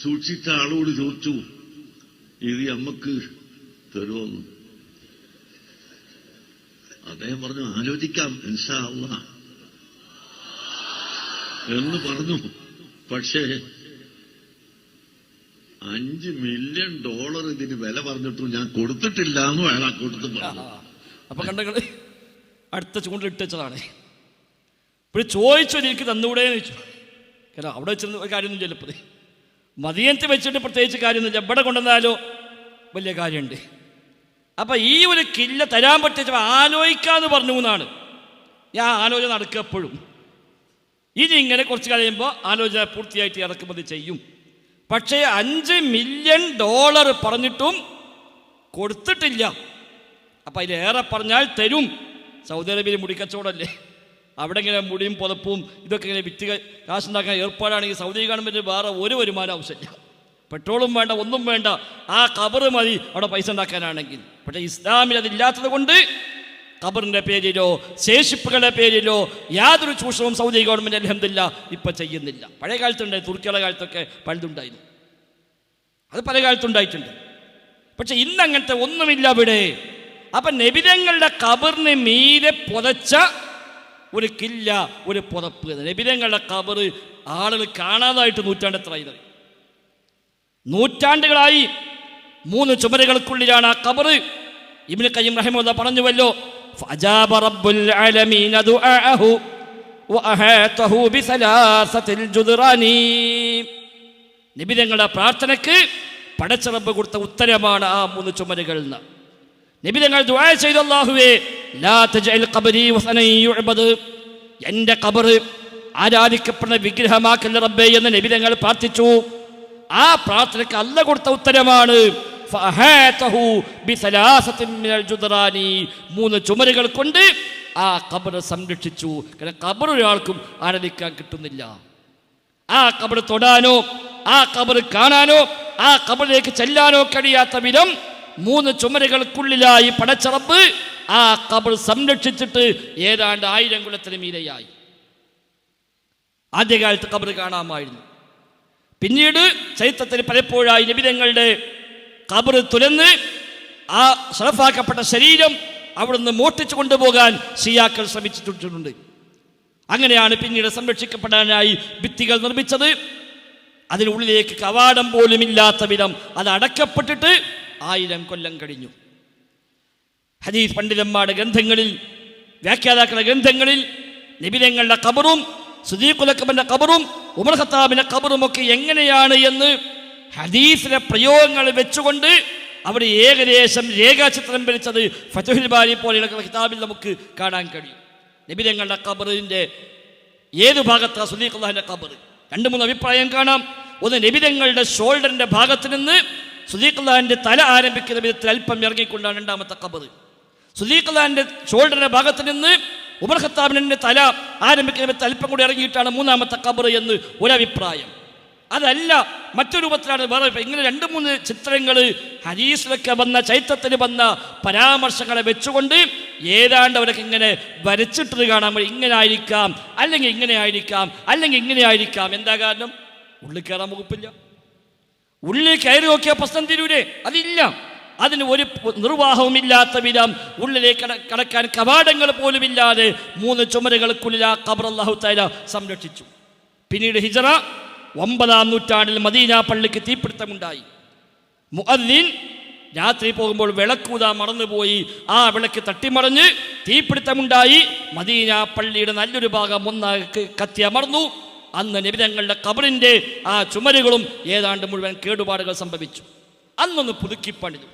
സൂക്ഷിച്ച ആളോട് ചോദിച്ചു, ഇത് അമ്മക്ക് തരുമോന്ന്. അദ്ദേഹം പറഞ്ഞു, ആലോചിക്കാം ഇൻഷാ അല്ലാഹ് എന്ന് പറഞ്ഞു. പക്ഷേ $5 മില്യൺ ഇതിന് വില പറഞ്ഞിട്ടും ഞാൻ കൊടുത്തിട്ടില്ല എന്ന് അയാൾ കൊടുത്ത് പറഞ്ഞു. അപ്പൊ കണ്ടങ്ങള് അടുത്ത ചൂണ്ടിലിട്ടതാണ്. ഇപ്പോൾ ചോദിച്ചു, എനിക്ക് തന്നൂടെ എന്ന് ചോദിച്ചു. കാരണം അവിടെ വെച്ചിരുന്ന ഒരു കാര്യമൊന്നും ചിലപ്പോൾ മദീനത്ത് വെച്ചിട്ട് പ്രത്യേകിച്ച് കാര്യമൊന്നുമില്ല, ഇവിടെ കൊണ്ടുവന്നാലോ വലിയ കാര്യമുണ്ട്. അപ്പം ഈ ഒരു കില്ല തരാൻ പറ്റിയ ആലോചിക്കാന്ന് പറഞ്ഞു എന്നാണ്. ഞാൻ ആലോചന നടക്കുക എപ്പോഴും. ഇനി ഇങ്ങനെ കുറച്ച് കഴിയുമ്പോൾ ആലോചന പൂർത്തിയായിട്ട് ഇറക്കുമതി ചെയ്യും. പക്ഷേ $5 മില്യൺ പറഞ്ഞിട്ടും കൊടുത്തിട്ടില്ല. അപ്പം അതിലേറെ പറഞ്ഞാൽ തരും. സൗദി അറേബ്യയിൽ മുടിക്കച്ചവടമല്ലേ, അവിടെ ഇങ്ങനെ മുടിയും പുതപ്പും ഇതൊക്കെ ഇങ്ങനെ വിറ്റ് കാശുണ്ടാക്കാൻ ഏർപ്പാടാണെങ്കിൽ സൗദി ഗവൺമെൻറ് വേറെ ഒരു വരുമാനം ആവശ്യമില്ല. പെട്രോളും വേണ്ട, ഒന്നും വേണ്ട, ആ ഖബർ മതി അവിടെ പൈസ ഉണ്ടാക്കാനാണെങ്കിൽ. പക്ഷേ ഇസ്ലാമിൽ അതില്ലാത്തത് കൊണ്ട് ഖബറിൻ്റെ പേരിലോ ശേഷിപ്പുകളുടെ പേരിലോ യാതൊരു ചൂഷണവും സൗദി ഗവൺമെൻറ് അൽഹംദുലില്ലാ ഇപ്പം ചെയ്യുന്നില്ല. പഴയ കാലത്തുണ്ടായി, തുർക്കിയുടെ കാലത്തൊക്കെ പലതുണ്ടായിരുന്നു, അത് പല കാലത്തുണ്ടായിട്ടുണ്ട്. പക്ഷെ ഇന്ന് അങ്ങനത്തെ ഒന്നുമില്ല ഇവിടെ. അപ്പം നബിതങ്ങളുടെ ഖബറിന് മീതെ പുതച്ച ഒരു കില്ല, ഒരു പുതപ്പ്. നബിതങ്ങളുടെ ഖബർ ആളുകൾ കാണാതായിട്ട് നൂറ്റാണ്ടെത്രയായി, നൂറ്റാണ്ടുകളായി. 3 ചുമരുകൾക്കുള്ളിലാണ് ആ ഖബർ. ഇബ്നു ഖയ്യിം റഹിമഹുല്ലാഹ് പറഞ്ഞുവല്ലോ, ഫഅജാബ റബ്ബുൽ ആലമീന ദുആഅഹു വഅഹാതഹു ബിസലാസത്തിൽ ജുദ്റാനി. നബിതങ്ങളുടെ പ്രാർത്ഥനയ്ക്ക് പടച്ച റബ്ബ് കൊടുത്ത ഉത്തരമാണ് ആ 3 ചുമരുകൾ. നബിതങ്ങൾ ദുആ ചെയ്തു, അല്ലാഹുവേ ലാ തജ്അൽ ഖബ്രി വസനൻ യുഅബദ്, എൻ്റെ ഖബർ ആരാധിക്കപ്പെടുന്ന വിഗ്രഹമാക്കല്ല റബ്ബേ എന്ന് നബിതങ്ങൾ പ്രാർത്ഥിച്ചു. ആ പ്രാർത്ഥനയ്ക്ക് അല്ലാഹു കൊടുത്ത ഉത്തരമാണ് ഫഅഹാതഹു ബിസലാസത്തിൻ മിനൽ ജുദ്റാനി, 3 ചുമരുകൾ കൊണ്ട് ആ ഖബർ സംരക്ഷിച്ചു. കാരണം ഖബർ ഒരാൾക്കും ആരാധിക്കാൻ കിട്ടുന്നില്ല. ആ ഖബർ തൊടാനോ ആ ഖബർ കാണാനോ ആ ഖബറിലേക്ക് ചെല്ലാനോ കഴിയാത്ത വിധം 3 ചുമരുകൾക്കുള്ളിലായി പടച്ച റബ്ബ് ആ ഖബർ സംരക്ഷിച്ചിട്ട് ഏതാണ്ട് 1000 കൊല്ലത്തിന് മീതെയായി. ആദ്യകാലത്ത് ഖബർ കാണാമായിരുന്നു. പിന്നീട് ചരിത്രത്തിൽ പലപ്പോഴായി നബിതങ്ങളുടെ ഖബർ തുരന്ന് ആ ശറഫാക്കപ്പെട്ട ശരീരം അവിടുന്ന് മോഷ്ടിച്ചു കൊണ്ടുപോകാൻ ഷിയാക്കൾ ശ്രമിച്ചിട്ടുണ്ട്. അങ്ങനെയാണ് പിന്നീട് സംരക്ഷിക്കപ്പെടാനായി ഭിത്തികൾ നിർമ്മിച്ചത്. അതിനുള്ളിലേക്ക് കവാടം പോലും ഇല്ലാത്ത വിധം അത് അടക്കപ്പെട്ടിട്ട് 1000 കൊല്ലം കഴിഞ്ഞു. ഹദീസ് പണ്ഡിതന്മാരുടെ ഗ്രന്ഥങ്ങളിൽ, വ്യാഖ്യാതാക്കളുടെ ഗ്രന്ഥങ്ങളിൽ നബിതങ്ങളുടെ ഖബറും സിദ്ദീഖുൽ അക്ബറിന്റെ ഖബറും ഉമർ ഖത്താബിന്റെ ഖബറും ഒക്കെ എങ്ങനെയാണ് എന്ന് ഹദീസിലെ പ്രയോഗങ്ങൾ വെച്ചുകൊണ്ട് അവർ ഏകദേശം രേഖാചിത്രം വരച്ചത് ഫതുഹുൽ ബാരി പോലെയുള്ള കിതാബിൽ നമുക്ക് കാണാൻ കഴിയും. നബിതങ്ങളുടെ ഖബറിന്റെ ഏത് ഭാഗത്താണ് സിദ്ദീഖുല്ലാഹിന്റെ ഖബർ? 2-3 അഭിപ്രായം കാണാം. ഒന്ന്, നബിതങ്ങളുടെ ഷോൾഡറിന്റെ ഭാഗത്ത് നിന്ന് സിദ്ദീഖുല്ലാഹിന്റെ തല ആരംഭിക്കുന്ന വിധത്തിൽ അല്പം ഇറങ്ങിക്കൊണ്ടാണ് 2ാമത്തെ ഖബർ. സിദ്ദീഖുല്ലാഹിന്റെ ഷോൾഡറിന്റെ ഭാഗത്ത് നിന്ന് ഉമർ ഖത്താബിന്റെ തല ആരംഭിക്കുന്ന വിധത്തിൽ അല്പം കൂടി ഇറങ്ങിയിട്ടാണ് 3ാമത്തെ ഖബർ എന്ന് ഒരഭിപ്രായം. അതല്ല, മറ്റൊരു രൂപത്തിലാണ് വേറെ. ഇങ്ങനെ 2-3 ചിത്രങ്ങൾ ഹദീസിലൊക്കെ വന്ന, ചരിത്രത്തിൽ വന്ന പരാമർശങ്ങളെ വെച്ചുകൊണ്ട് ഏതാണ്ട് അവരൊക്കെ ഇങ്ങനെ വരച്ചിട്ടത് കാണാൻ വഴി. ഇങ്ങനെ ആയിരിക്കാം, അല്ലെങ്കിൽ ഇങ്ങനെ ആയിരിക്കാം, അല്ലെങ്കിൽ ഇങ്ങനെ ആയിരിക്കാം. എന്താ കാരണം? ഉള്ളിൽ കയറാൻ വകുപ്പില്ല. ഉള്ളിൽ കയറി നോക്കിയാൽ പ്രശ്നം തീരൂലേ? അതില്ല. അതിന് ഒരു നിർവാഹവും ഇല്ലാത്ത വിധം ഉള്ളിലേക്ക് കടക്കാൻ കവാടങ്ങൾ പോലും ഇല്ലാതെ 3 ചുമരുകൾക്കുള്ളിൽ ആ ഖബർ അല്ലാഹു തആല സംരക്ഷിച്ചു. പിന്നീട് ഹിജ്റ 9-ാം നൂറ്റാണ്ടിൽ മദീന പള്ളിക്ക് തീപിടുത്തമുണ്ടായി. മുഅദ്ദിൻ രാത്രി പോകുമ്പോൾ വിളക്കൂതാൻ മറന്നുപോയി. ആ വിളക്ക് തട്ടിമറിഞ്ഞ് തീപിടുത്തമുണ്ടായി. മദീന പള്ളിയുടെ നല്ലൊരു ഭാഗം ഒന്നായി കത്തി അമർന്നു. അന്ന് നബി തങ്ങളുടെ ഖബറിൻ്റെ ആ ചുമരുകളും ഏതാണ്ട് മുഴുവൻ കേടുപാടുകൾ സംഭവിച്ചു. അന്നൊന്ന് പുതുക്കിപ്പണിതു.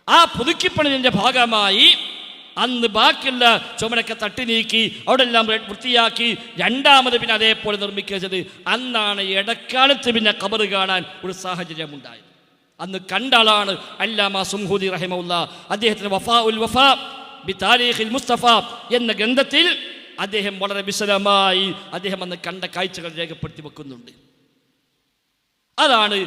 ആ പുതുക്കിപ്പണിതിൻ്റെ ഭാഗമായി അന്ന് ബാക്കിയുള്ള ചുമരൊക്കെ തട്ടി നീക്കി അവിടെ എല്ലാം വൃത്തിയാക്കി രണ്ടാമത് പിന്നെ അതേപോലെ നിർമ്മിക്കുന്നത്. അന്നാണ് ഇടക്കാലത്ത് പിന്നെ ഖബർ കാണാൻ ഒരു സാഹചര്യമുണ്ടായത്. അന്ന് കണ്ട ആളാണ് അല്ലാമ സുംഹൂദി റഹിമഹുല്ലാ. അദ്ദേഹത്തിന് വഫാ ഉൽ വഫാ ബി താരീഖിൽ മുസ്തഫ എന്ന ഗ്രന്ഥത്തിൽ അദ്ദേഹം വളരെ വിശദമായി അദ്ദേഹം അന്ന് കണ്ട കാഴ്ചകൾ രേഖപ്പെടുത്തി വെക്കുന്നുണ്ട്. അതാണ്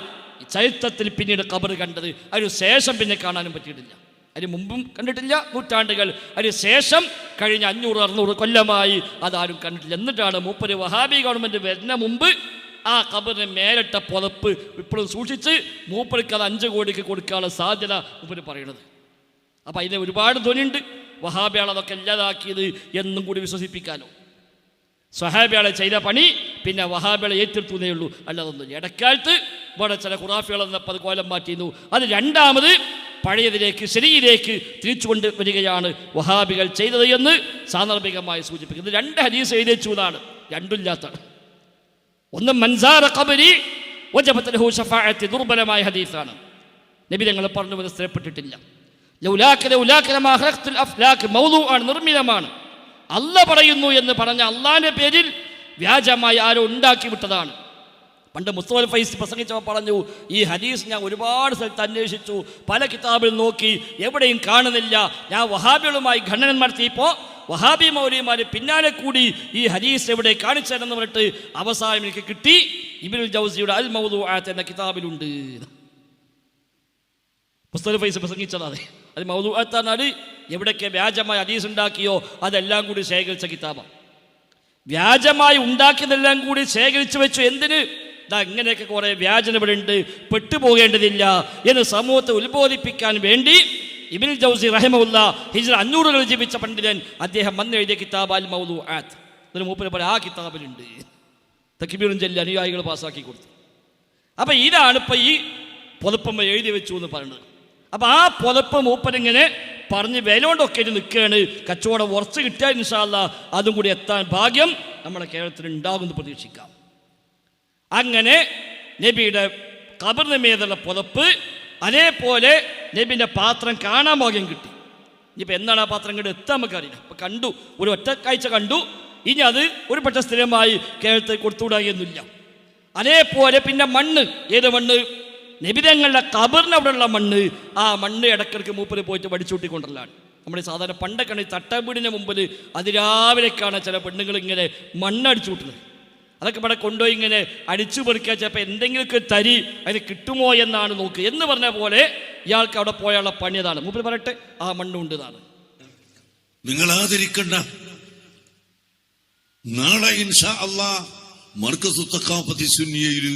ചരിത്രത്തിൽ പിന്നീട് ഖബർ കണ്ടത്. അതിനു ശേഷം പിന്നെ കാണാനും പറ്റിയിട്ടില്ല. അതിന് മുമ്പും കണ്ടിട്ടില്ല, നൂറ്റാണ്ടുകൾ. അതിന് ശേഷം കഴിഞ്ഞ 500-600 കൊല്ലമായി അതാരും കണ്ടിട്ടില്ല. എന്നിട്ടാണ് മൂപ്പര് വഹാബി ഗവൺമെൻറ് വരുന്ന മുമ്പ് ആ ഖബറിന് മേലിട്ട പുതപ്പ് ഇപ്പോഴും സൂക്ഷിച്ച് മൂപ്പർക്ക് അത് 5 കോടിക്ക് കൊടുക്കാനുള്ള സാധ്യത മൂപ്പര് പറയണത്. അപ്പം അതിന് ഒരുപാട് ധ്വനിയുണ്ട്. വഹാബിയാൾ അതൊക്കെ ഇല്ലാതാക്കിയത് എന്നും കൂടി വിശ്വസിപ്പിക്കാനോ. സ്വഹാബിയാളെ ചെയ്ത പണി പിന്നെ വഹാബിയാളെ ഏറ്റെടുത്തുന്നേ ഉള്ളൂ, അല്ലാതൊന്നും. ഇടക്കാലത്ത് ഇവിടെ ചില ഖുറാഫികൾ എന്നപ്പോൾ അത് കോലം മാറ്റിയിരുന്നു. അത് രണ്ടാമത് പഴയതിലേക്ക് ശരിയിലേക്ക് തിരിച്ചു കൊണ്ട് വരികയാണ് വഹാബികൾ ചെയ്തത് എന്ന് സാന്ദർഭികമായി സൂചിപ്പിക്കുന്നത്. 2 ഹദീസ് എഴുതിച്ചു എന്നാണ്, രണ്ടുമില്ലാത്താണ്. ഒന്ന് മൻസാറ ഖബരി വജബത് ലഹു ശഫാഅത്തി, ദുർബലമായ ഹദീസാണ്. നബി തങ്ങൾ പറഞ്ഞു അത് സ്ഥിരപ്പെട്ടിട്ടില്ല. മൗളൂആണ്, നിർമ്മിതമാണ്. അല്ല പറയുന്നു എന്ന് പറഞ്ഞ അള്ളാന്റെ പേരിൽ വ്യാജമായി ആരോ ഉണ്ടാക്കി വിട്ടതാണ്. പണ്ട് മുസ്തഫ ഫൈസ് പ്രസംഗിച്ചപ്പോൾ പറഞ്ഞു, ഈ ഹദീസ് ഞാൻ ഒരുപാട് സ്ഥലത്ത് അന്വേഷിച്ചു, പല കിതാബിൽ നോക്കി, എവിടെയും കാണുന്നില്ല. ഞാൻ വഹാബികളുമായി ഖണ്ഡനം നടത്തിയപ്പോൾ വഹാബി മൗലവിമാർ പിന്നാലെ കൂടി ഈ ഹദീസ് എവിടെ കാണിച്ചതെന്ന് പറഞ്ഞിട്ട് അവസാനം എനിക്ക് കിട്ടി. ഇബ്നുൽ ജൗസിയുടെ അൽ മൗദൂആത്ത് എന്ന കിതാബിലുണ്ട്. മുസ്തഫ ഫൈസ് പ്രസംഗിച്ചതാണ്. അത് മൗദൂആത്ത് പറഞ്ഞാൽ എവിടെയൊക്കെ വ്യാജമായി ഹദീസ് ഉണ്ടാക്കിയോ അതെല്ലാം കൂടി ശേഖരിച്ച കിതാബാണ്. വ്യാജമായി ഉണ്ടാക്കിയതെല്ലാം കൂടി ശേഖരിച്ചു വെച്ചു. എന്തിന്? ഇങ്ങനെയൊക്കെ കുറേ വ്യാജന ഇവിടെ ഉണ്ട്, പെട്ടുപോകേണ്ടതില്ല എന്ന് സമൂഹത്തെ ഉത്ബോധിപ്പിക്കാൻ വേണ്ടി ഇബ്നുൽ ജൗസി റഹിമഹുല്ലാ ഹിജ്റ 500 ജീവിച്ച പണ്ഡിതൻ അദ്ദേഹം വന്ന് എഴുതിയ കിതാബ് അൽ മൗദൂആത്ത്. അതിന് മൂപ്പര് പോലെ ആ കിതാബിലുണ്ട്. തക്ബീറും ചൊല്ലി അനുയായികൾ പാസ്സാക്കി കൊടുത്തു. അപ്പം ഇതാണ് ഇപ്പം ഈ പുതപ്പമ്മ എഴുതി വെച്ചു എന്ന് പറയുന്നത്. അപ്പം ആ പുതപ്പ് മൂപ്പരിങ്ങനെ പറഞ്ഞ് വിലകൊണ്ടൊക്കെ നിൽക്കുകയാണ്. കച്ചവടം ഉറച്ച് കിട്ടിയാൽ ഇൻഷാ അല്ലാഹ് അതും കൂടി എത്താൻ ഭാഗ്യം നമ്മുടെ കേരളത്തിൽ ഉണ്ടാകുമെന്ന് പ്രതീക്ഷിക്കാം. അങ്ങനെ നബിയുടെ ഖബറിന് മേലുള്ള പുതപ്പ്, അതേപോലെ നബിൻ്റെ പാത്രം കാണാൻ ഭാഗ്യം കിട്ടി. ഇനിയിപ്പോൾ എന്താണ് ആ പാത്രം കണ്ട് എത്താൻ നമുക്കറിയില്ല. അപ്പം കണ്ടു, ഒരു ഒറ്റ കാഴ്ച കണ്ടു. ഇനി അത് ഒരു പക്ഷേ സ്ഥിരമായി കേരളത്തിൽ കൊടുത്തുകൂടാകുന്നില്ല. അതേപോലെ പിന്നെ മണ്ണ്, ഏത് മണ്ണ്? നബിതങ്ങളുടെ ഖബറിന് അവിടെയുള്ള മണ്ണ്. ആ മണ്ണ് ഇടയ്ക്കിടയ്ക്ക് മൂപ്പര് പോയിട്ട് വടിച്ചൂട്ടിക്കൊണ്ടല്ലാണ്. നമ്മുടെ സാധാരണ പണ്ടൊക്കെ ഈ തട്ടവീടിന് മുമ്പിൽ അതിരാവിലേക്കാണ് ചില പെണ്ണുങ്ങൾ ഇങ്ങനെ മണ്ണടിച്ചു കൂട്ടുന്നത്. അതൊക്കെ ഇവിടെ കൊണ്ടുപോയി ഇങ്ങനെ അടിച്ചു പെറുക്കുക, ചിലപ്പോൾ എന്തെങ്കിലുമൊക്കെ തരി അതിന് കിട്ടുമോ എന്നാണ് നോക്കുക എന്ന് പറഞ്ഞ പോലെ ഇയാൾക്ക് അവിടെ പോയുള്ള പണി അതാണ്. മൂപ്പര് പറയട്ടെ, ആ മണ്ണുണ്ട് എന്നാണ്. നിങ്ങൾ ആദരിക്കണ്ട. നാളെ ഇൻഷാ അല്ലാഹ് മർക്കസു തഖാഫത്തി സുന്നിയയിൽ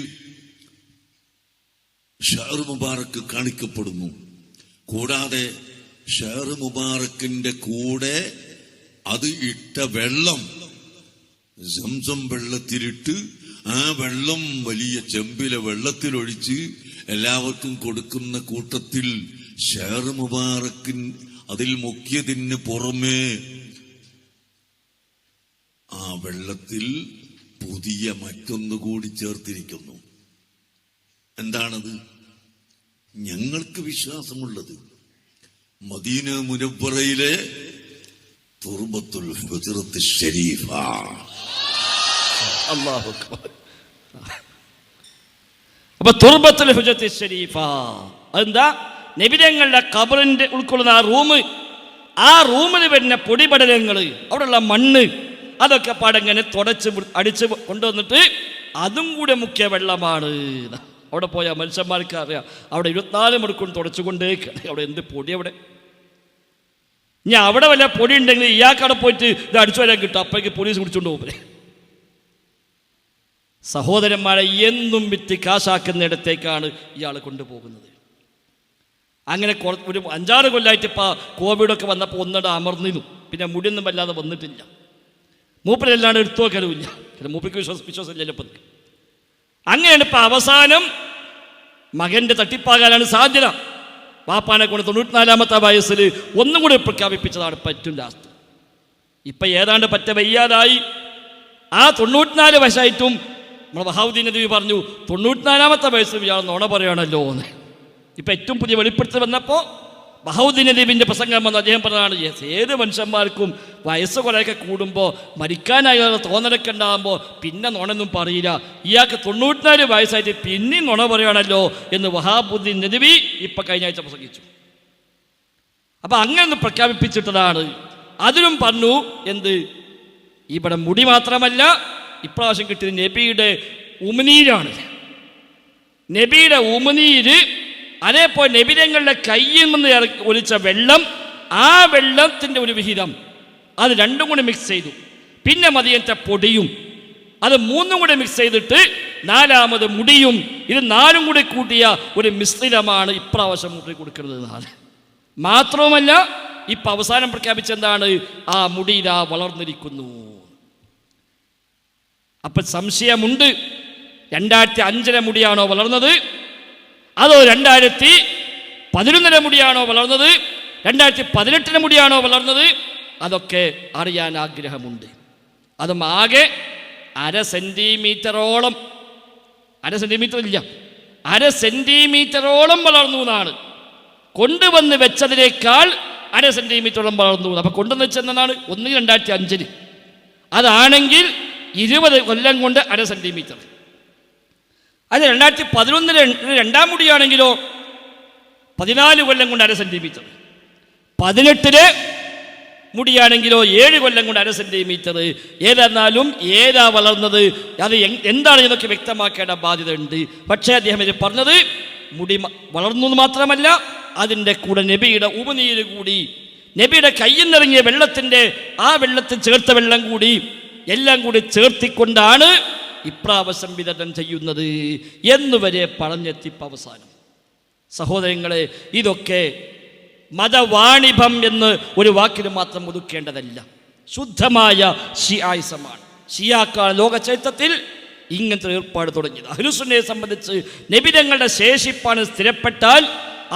ഷഹർ മുബാറക്ക് കാണിക്കപ്പെടുന്നു. കൂടാതെ ഷഹർ മുബാറക്കിന്റെ കൂടെ അത് ഇട്ട വെള്ളം സംസം വെള്ളത്തിലിട്ട് ആ വെള്ളം വലിയ ചെമ്പിലെ വെള്ളത്തിലൊഴിച്ച് എല്ലാവർക്കും കൊടുക്കുന്ന കൂട്ടത്തിൽ ഷഹർ മുബാറക്കിൻ അതിൽ മുക്കിയതിന് പുറമേ ആ വെള്ളത്തിൽ പുതിയ മറ്റൊന്നുകൂടി ചേർത്തിരിക്കുന്നു. എന്താണത്? ഞങ്ങൾക്ക് വിശ്വാസമുള്ളത് മദീന മുനവ്വറയിലെ തുർബത്തുൽ ഹുജ്റത്ത് ശരീഫ. അല്ലാഹു അക്ബർ. അപ്പൊ തുർബത്തുൽ ഹുജ്റത്ത് ശരീഫ എന്താ? നബിതങ്ങളുടെ ഖബറിന്റെ ഉൾക്കൊള്ളുന്ന ആ റൂം, ആ റൂമിൽ വരുന്ന പൊടിപടലങ്ങൾ, അവിടെയുള്ള മണ്ണ്, അതൊക്കെ പാടങ്ങനെ തുടച്ച് അടിച്ച് കൊണ്ടുവന്നിട്ട് അതും കൂടെ മുക്കിയ വെള്ളമാണ്. അവിടെ പോയാൽ മനുഷ്യന്മാർക്ക് അറിയാം, അവിടെ 24 മണിക്കൂർ തുടച്ചുകൊണ്ടേക്കാണ്. അവിടെ എന്ത് പൊടി അവിടെ. ഇനി അവിടെ വല്ല പൊടി ഉണ്ടെങ്കിൽ ഇയാൾക്ക് അവിടെ പോയിട്ട് ഇത് അടിച്ചു വരാൻ കിട്ടും. അപ്പോഴേക്ക് പോലീസ് പിടിച്ചുകൊണ്ട് പോകും. സഹോദരന്മാരെ എന്നും വിറ്റ് കാശാക്കുന്നിടത്തേക്കാണ് ഇയാൾ കൊണ്ടുപോകുന്നത്. അങ്ങനെ ഒരു 5-6 കൊല്ലമായിട്ട് ഇപ്പോൾ കോവിഡൊക്കെ വന്നപ്പോൾ ഒന്നിട അമർന്നിരുന്നു. പിന്നെ മുടിയൊന്നും വല്ലാതെ വന്നിട്ടില്ല. മൂപ്പരല്ലാണ്ട് എടുത്തു വെക്കലുമില്ല. മൂപ്പർക്ക് വിശ്വാസമില്ലല്ലോ. ഇപ്പം അങ്ങനെയാണ് ഇപ്പം അവസാനം മകൻ്റെ തട്ടിപ്പാകാനാണ് സാധ്യത. വാപ്പാനെ കൊണ്ട് 94-ാമത്തെ വയസ്സിൽ ഒന്നും കൂടി പ്രഖ്യാപിപ്പിച്ചതാണ് പറ്റും ലാസ്റ്റ്. ഇപ്പം ഏതാണ്ട് പറ്റ വയ്യാതായി. ആ 94 വയസ്സായിട്ടും നമ്മൾ ബഹാവുദ്ദീൻ നബി പറഞ്ഞു 94-ാമത്തെ വയസ്സിൽ ഇയാൾ നുണ പറയുകയാണല്ലോ എന്ന്. ഇപ്പം ഏറ്റവും പുതിയ വെളിപ്പെടുത്തൽ വന്നപ്പോൾ ബഹാവുദ്ദീൻ നബീൻ്റെ പ്രസംഗം വന്ന് അദ്ദേഹം പറഞ്ഞതാണ്, ഏത് മനുഷ്യന്മാർക്കും വയസ്സ് കുറേയൊക്കെ കൂടുമ്പോൾ മരിക്കാനായി തോന്നലൊക്കെ ഉണ്ടാകുമ്പോൾ പിന്നെ നുണയൊന്നും പറയില്ല, ഇയാൾക്ക് 94 വയസ്സായിട്ട് പിന്നെയും നുണ പറയുകയാണല്ലോ എന്ന് വഹാബുദ്ദീൻ നബി ഇപ്പം കഴിഞ്ഞ ആഴ്ച പ്രസംഗിച്ചു. അപ്പം അങ്ങനെ ഒന്ന് പ്രഖ്യാപിപ്പിച്ചിട്ടതാണ്. അതിലും പറഞ്ഞു എന്ത്, ഇവിടെ മുടി മാത്രമല്ല, ഇപ്രാവശ്യം കിട്ടിയത് നബിയുടെ ഉമിനീരാണ്. നബിയുടെ ഉമിനീര്, അതേപോലെ നബിതങ്ങളുടെ കയ്യിൽ നിന്ന് ഒലിച്ച വെള്ളം, ആ വെള്ളത്തിൻ്റെ ഒരു വിഹിതം, അത് രണ്ടും കൂടി മിക്സ് ചെയ്തു. പിന്നെ മദീനത്തെ പൊടിയും, അത് മൂന്നും കൂടി മിക്സ് ചെയ്തിട്ട് 4ാമത് മുടിയും, ഇത് 4ഉം കൂടി കൂട്ടിയ ഒരു മിശ്രിതമാണ് ഇപ്രാവശ്യം മുടി കൊടുക്കുന്നത്. മാത്രവുമല്ല ഇപ്പം അവസാനം പ്രഖ്യാപിച്ചെന്താണ്, ആ മുടി ഇതാ വളർന്നിരിക്കുന്നു. അപ്പം സംശയമുണ്ട്, 2005 മുടിയാണോ വളർന്നത്, അതോ 2011 മുടിയാണോ വളർന്നത്, 2018 മുടിയാണോ വളർന്നത്, അതൊക്കെ അറിയാൻ ആഗ്രഹമുണ്ട്. അതും ആകെ 1/2 സെൻറ്റിമീറ്ററോളം, 1/2 സെൻറ്റിമീറ്റർ ഇല്ല, 1/2 സെൻറ്റിമീറ്ററോളം വളർന്നു എന്നാണ്. കൊണ്ടുവന്ന് വെച്ചതിനേക്കാൾ 1/2 സെൻറ്റിമീറ്ററോളം വളർന്നു. അപ്പം കൊണ്ടുവന്ന് വെച്ചെന്നാണ് 2005. അതാണെങ്കിൽ 20 കൊല്ലം കൊണ്ട് 1/2 സെൻറ്റിമീറ്റർ. അത് 2011 2ാം മുടിയാണെങ്കിലോ 14 കൊല്ലം കൊണ്ട് 1/2 സെൻറ്റിമീറ്റർ. 18 മുടിയാണെങ്കിലോ 7 കൊല്ലം കൊണ്ട് 1/2 സെൻറ്റിമീറ്റർ. ഏതെന്നാലും ഏതാ വളർന്നത്, അത് എന്താണ് എന്നൊക്കെ വ്യക്തമാക്കേണ്ട ബാധ്യത ഉണ്ട്. പക്ഷേ അദ്ദേഹം ഇത് പറഞ്ഞത് മുടി വളർന്നു മാത്രമല്ല, അതിൻ്റെ കൂടെ നബിയുടെ ഉമിനീര് കൂടി, നബിയുടെ കയ്യിൽ നിന്നിറങ്ങിയ വെള്ളത്തിൻ്റെ ആ വെള്ളത്തിൽ ചേർത്ത വെള്ളം കൂടി, എല്ലാം കൂടി ചേർത്തിക്കൊണ്ടാണ് ഇപ്രാവശ്യം വിതരണം ചെയ്യുന്നത് എന്നുവരെ പറഞ്ഞെത്തിപ്പ് അവസാനം. സഹോദരങ്ങളെ, ഇതൊക്കെ മതവാണിഭം എന്ന് ഒരു വാക്കിന് മാത്രം ഒതുക്കേണ്ടതല്ല, ശുദ്ധമായ ഷിയായിസമാണ്. ഷിയാക്കൾ ലോക ചരിത്രത്തിൽ ഇങ്ങനത്തെ ഏർപ്പാട് തുടങ്ങിയത്. അഹ്ലുസുന്നയെ സംബന്ധിച്ച് നബിതങ്ങളുടെ ശേഷിപ്പാണ് സ്ഥിരപ്പെട്ടാൽ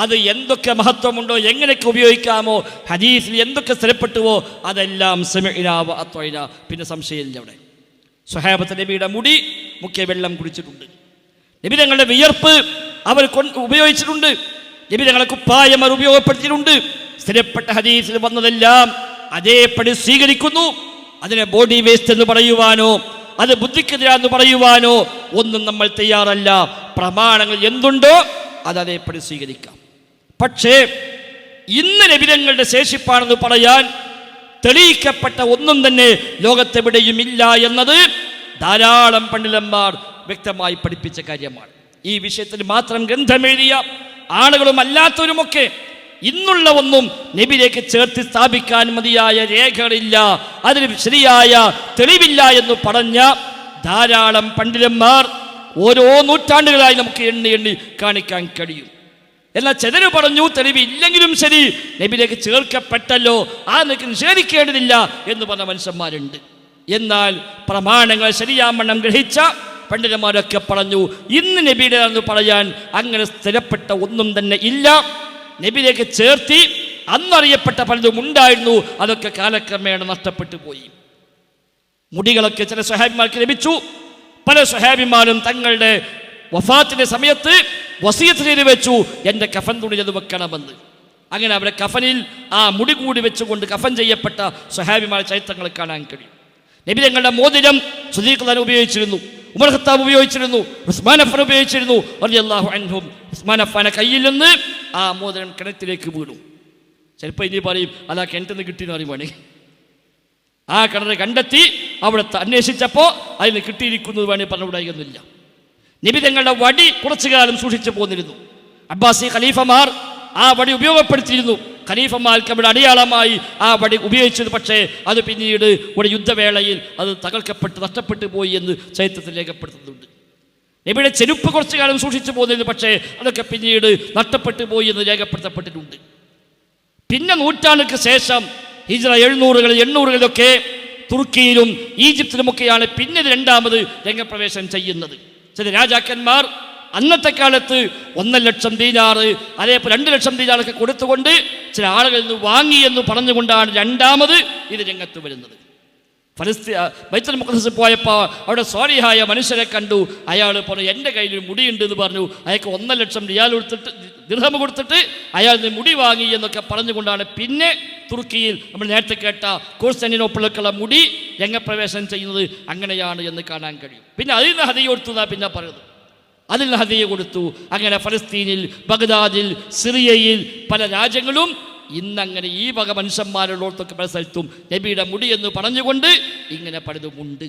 അത് എന്തൊക്കെ മഹത്വമുണ്ടോ, എങ്ങനെയൊക്കെ ഉപയോഗിക്കാമോ, ഹദീസിൽ എന്തൊക്കെ സ്ഥിരപ്പെട്ടുവോ അതെല്ലാം സമിഅ്നാ വ അത്വഅ്നാ. പിന്നെ സംശയമില്ല. അവിടെ സ്വഹാബത്ത് നബിയുടെ മുടി മുഖ്യ വെള്ളം കുടിച്ചിട്ടുണ്ട്, നബിതങ്ങളുടെ വിയർപ്പ് അവർ ഉപയോഗിച്ചിട്ടുണ്ട്, നബിതങ്ങളെ കുപ്പായം അവർ ഉപയോഗപ്പെടുത്തിയിട്ടുണ്ട്. സ്ഥിരപ്പെട്ട ഹദീസിൽ വന്നതെല്ലാം അതേപടി സ്വീകരിക്കുന്നു. അതിനെ ബോഡി വേസ്റ്റ് എന്ന് പറയുവാനോ അത് ബുദ്ധിക്കെതിരാന്ന് പറയുവാനോ ഒന്നും നമ്മൾ തയ്യാറല്ല. പ്രമാണങ്ങൾ എന്തുണ്ടോ അത് അതേപടി സ്വീകരിക്കാം. പക്ഷേ ഇന്ന് നബിതങ്ങളുടെ ശേഷിപ്പാണെന്ന് പറയാൻ തെളിയിക്കപ്പെട്ട ഒന്നും തന്നെ ലോകത്തെവിടെയും ഇല്ല എന്നത് ധാരാളം പണ്ഡിതന്മാർ വ്യക്തമായി പഠിപ്പിച്ച കാര്യമാണ്. ഈ വിഷയത്തിൽ മാത്രം ഗ്രന്ഥമെഴുതിയ ആളുകളും അല്ലാത്തവരുമൊക്കെ ഇന്നുള്ള ഒന്നും നബിയിലേക്ക് ചേർത്ത് സ്ഥാപിക്കാൻ മതിയായ രേഖകളില്ല, അതിന് ശരിയായ തെളിവില്ല എന്ന് പറഞ്ഞ ധാരാളം പണ്ഡിതന്മാർ ഓരോ നൂറ്റാണ്ടുകളായി നമുക്ക് എണ്ണി കാണിക്കാൻ കഴിയും. എന്നാൽ ചിലര് പറഞ്ഞു തെളിവ് ഇല്ലെങ്കിലും ശരി നബിയിലേക്ക് ചേർക്കപ്പെട്ടല്ലോ, ആ നിനക്ക് നിഷേധിക്കേണ്ടതില്ല എന്ന് പറഞ്ഞ മനുഷ്യന്മാരുണ്ട്. എന്നാൽ പ്രമാണങ്ങൾ ശരിയാമണ്ണം ഗ്രഹിച്ച പണ്ഡിതന്മാരൊക്കെ പറഞ്ഞു ഇന്ന് നബിയുടെ എന്ന് പറയാൻ അങ്ങനെ സ്ഥിരപ്പെട്ട ഒന്നും തന്നെ ഇല്ല. നബിയിലേക്ക് ചേർത്തി അന്നറിയപ്പെട്ട പലതും ഉണ്ടായിരുന്നു, അതൊക്കെ കാലക്രമേണ നഷ്ടപ്പെട്ടു പോയി. മുടികളൊക്കെ ചില സ്വഹാബിമാർക്ക് ലഭിച്ചു. പല സ്വഹാബിമാരും തങ്ങളുടെ വഫാത്തിന്റെ സമയത്ത് വസിയത്ത് ചെയ്ത് വെച്ചു, എൻ്റെ കഫൻ തുണി അത് വെക്കണമെന്ന്. അങ്ങനെ അവരെ കഫനിൽ ആ മുടി കൂടി വെച്ചുകൊണ്ട് കഫൻ ചെയ്യപ്പെട്ട സ്വഹാബിമാരുടെ ചരിത്രങ്ങൾ കാണാൻ കഴിയും. നബി തങ്ങളുടെ മോതിരം സുദീഖ് റളിയല്ലാഹു ഉപയോഗിച്ചിരുന്നു, ഉമർ ഖത്താബ് ഉപയോഗിച്ചിരുന്നു, ഉസ്മാൻ അഫ്ഫാൻ ഉപയോഗിച്ചിരുന്നു റളിയല്ലാഹു അൻഹും. ഉസ്മാൻ അഫ്ഫാനെ കയ്യിൽ നിന്ന് ആ മോതിരം കിണറ്റിലേക്ക് വീണു. ചിലപ്പോൾ ഇനി പറയും അതാ കിണറ്റിൽ നിന്ന് കിട്ടിയെന്ന് പറയുവാണേ. ആ കിണറ് കണ്ടെത്തി അവിടെ അന്വേഷിച്ചപ്പോൾ അതിന് കിട്ടിയിരിക്കുന്നത് വേണേൽ പറഞ്ഞുകൂടായില്ല. നബി തങ്ങളുടെ വടി കുറച്ചു കാലം സൂക്ഷിച്ചു പോന്നിരുന്നു. അബ്ബാസി ഖലീഫമാർ ആ വടി ഉപയോഗപ്പെടുത്തിയിരുന്നു. ഖലീഫമാർക്ക് അവിടെ അടയാളമായി ആ വടി ഉപയോഗിച്ചത്. പക്ഷേ അത് പിന്നീട് ഒരു യുദ്ധവേളയിൽ അത് തകർക്കപ്പെട്ട് നഷ്ടപ്പെട്ടു പോയി എന്ന് ചരിത്രത്തിൽ രേഖപ്പെടുത്തുന്നുണ്ട്. നബിയുടെ ചെരുപ്പ് കുറച്ചു കാലം സൂക്ഷിച്ചു പോന്നിരുന്നു, പക്ഷേ അതൊക്കെ പിന്നീട് നഷ്ടപ്പെട്ടു പോയി എന്ന് രേഖപ്പെടുത്തപ്പെട്ടിട്ടുണ്ട്. പിന്നെ നൂറ്റാണ്ടുകൾക്ക് ശേഷം ഹിജ്റ 700 800 തുർക്കിയിലും ഈജിപ്തിലുമൊക്കെയാണ് പിന്നെ രണ്ടാമത് രംഗപ്രവേശനം ചെയ്യുന്നത്. ചില രാജാക്കന്മാർ അന്നത്തെ കാലത്ത് 1 ലക്ഷം ദീനാറ് അതേപോലെ 2 ലക്ഷം ദീനാറൊക്കെ കൊടുത്തുകൊണ്ട് ചില ആളുകളിൽ നിന്ന് വാങ്ങി എന്ന് പറഞ്ഞുകൊണ്ടാണ് രണ്ടാമത് ഇത് രംഗത്ത് വരുന്നത്. ബൈത്തുൽ മുഖദ്ദസിൽ പോയപ്പോൾ അവിടെ സ്വാലിഹായ മനുഷ്യരെ കണ്ടു. അയാൾ പറഞ്ഞു എൻ്റെ കയ്യിൽ മുടിയുണ്ട് എന്ന് പറഞ്ഞു. അയാൾക്ക് 1 ലക്ഷം റിയാൽ കൊടുത്തിട്ട് ദിർഹം കൊടുത്തിട്ട് അയാൾ മുടി വാങ്ങി എന്നൊക്കെ പറഞ്ഞുകൊണ്ടാണ് പിന്നെ തുർക്കിയിൽ നമ്മൾ നേരത്തെ കേട്ട കോൺസ്റ്റാന്റിനോപ്പിളിലേക്കുള്ള മുടി രംഗപ്രവേശനം ചെയ്യുന്നത് അങ്ങനെയാണ് എന്ന് കാണാൻ കഴിയും. പിന്നെ അതിൽ നിന്ന് ഹദിയ കൊടുത്തു എന്നാണ് പിന്നെ പറയുന്നത്. അതിൽ നിന്ന് ഹദിയ കൊടുത്തു. അങ്ങനെ ഫലസ്തീനിൽ, ബഗ്ദാദിൽ, സിറിയയിൽ പല രാജ്യങ്ങളും ഇന്നങ്ങനെ ഈ വക മനുഷ്യന്മാരുള്ളവർക്കൊക്കെ പല സ്ഥലത്തും നബിയുടെ മുടി എന്ന് പറഞ്ഞുകൊണ്ട് ഇങ്ങനെ പലതുമുണ്ട്.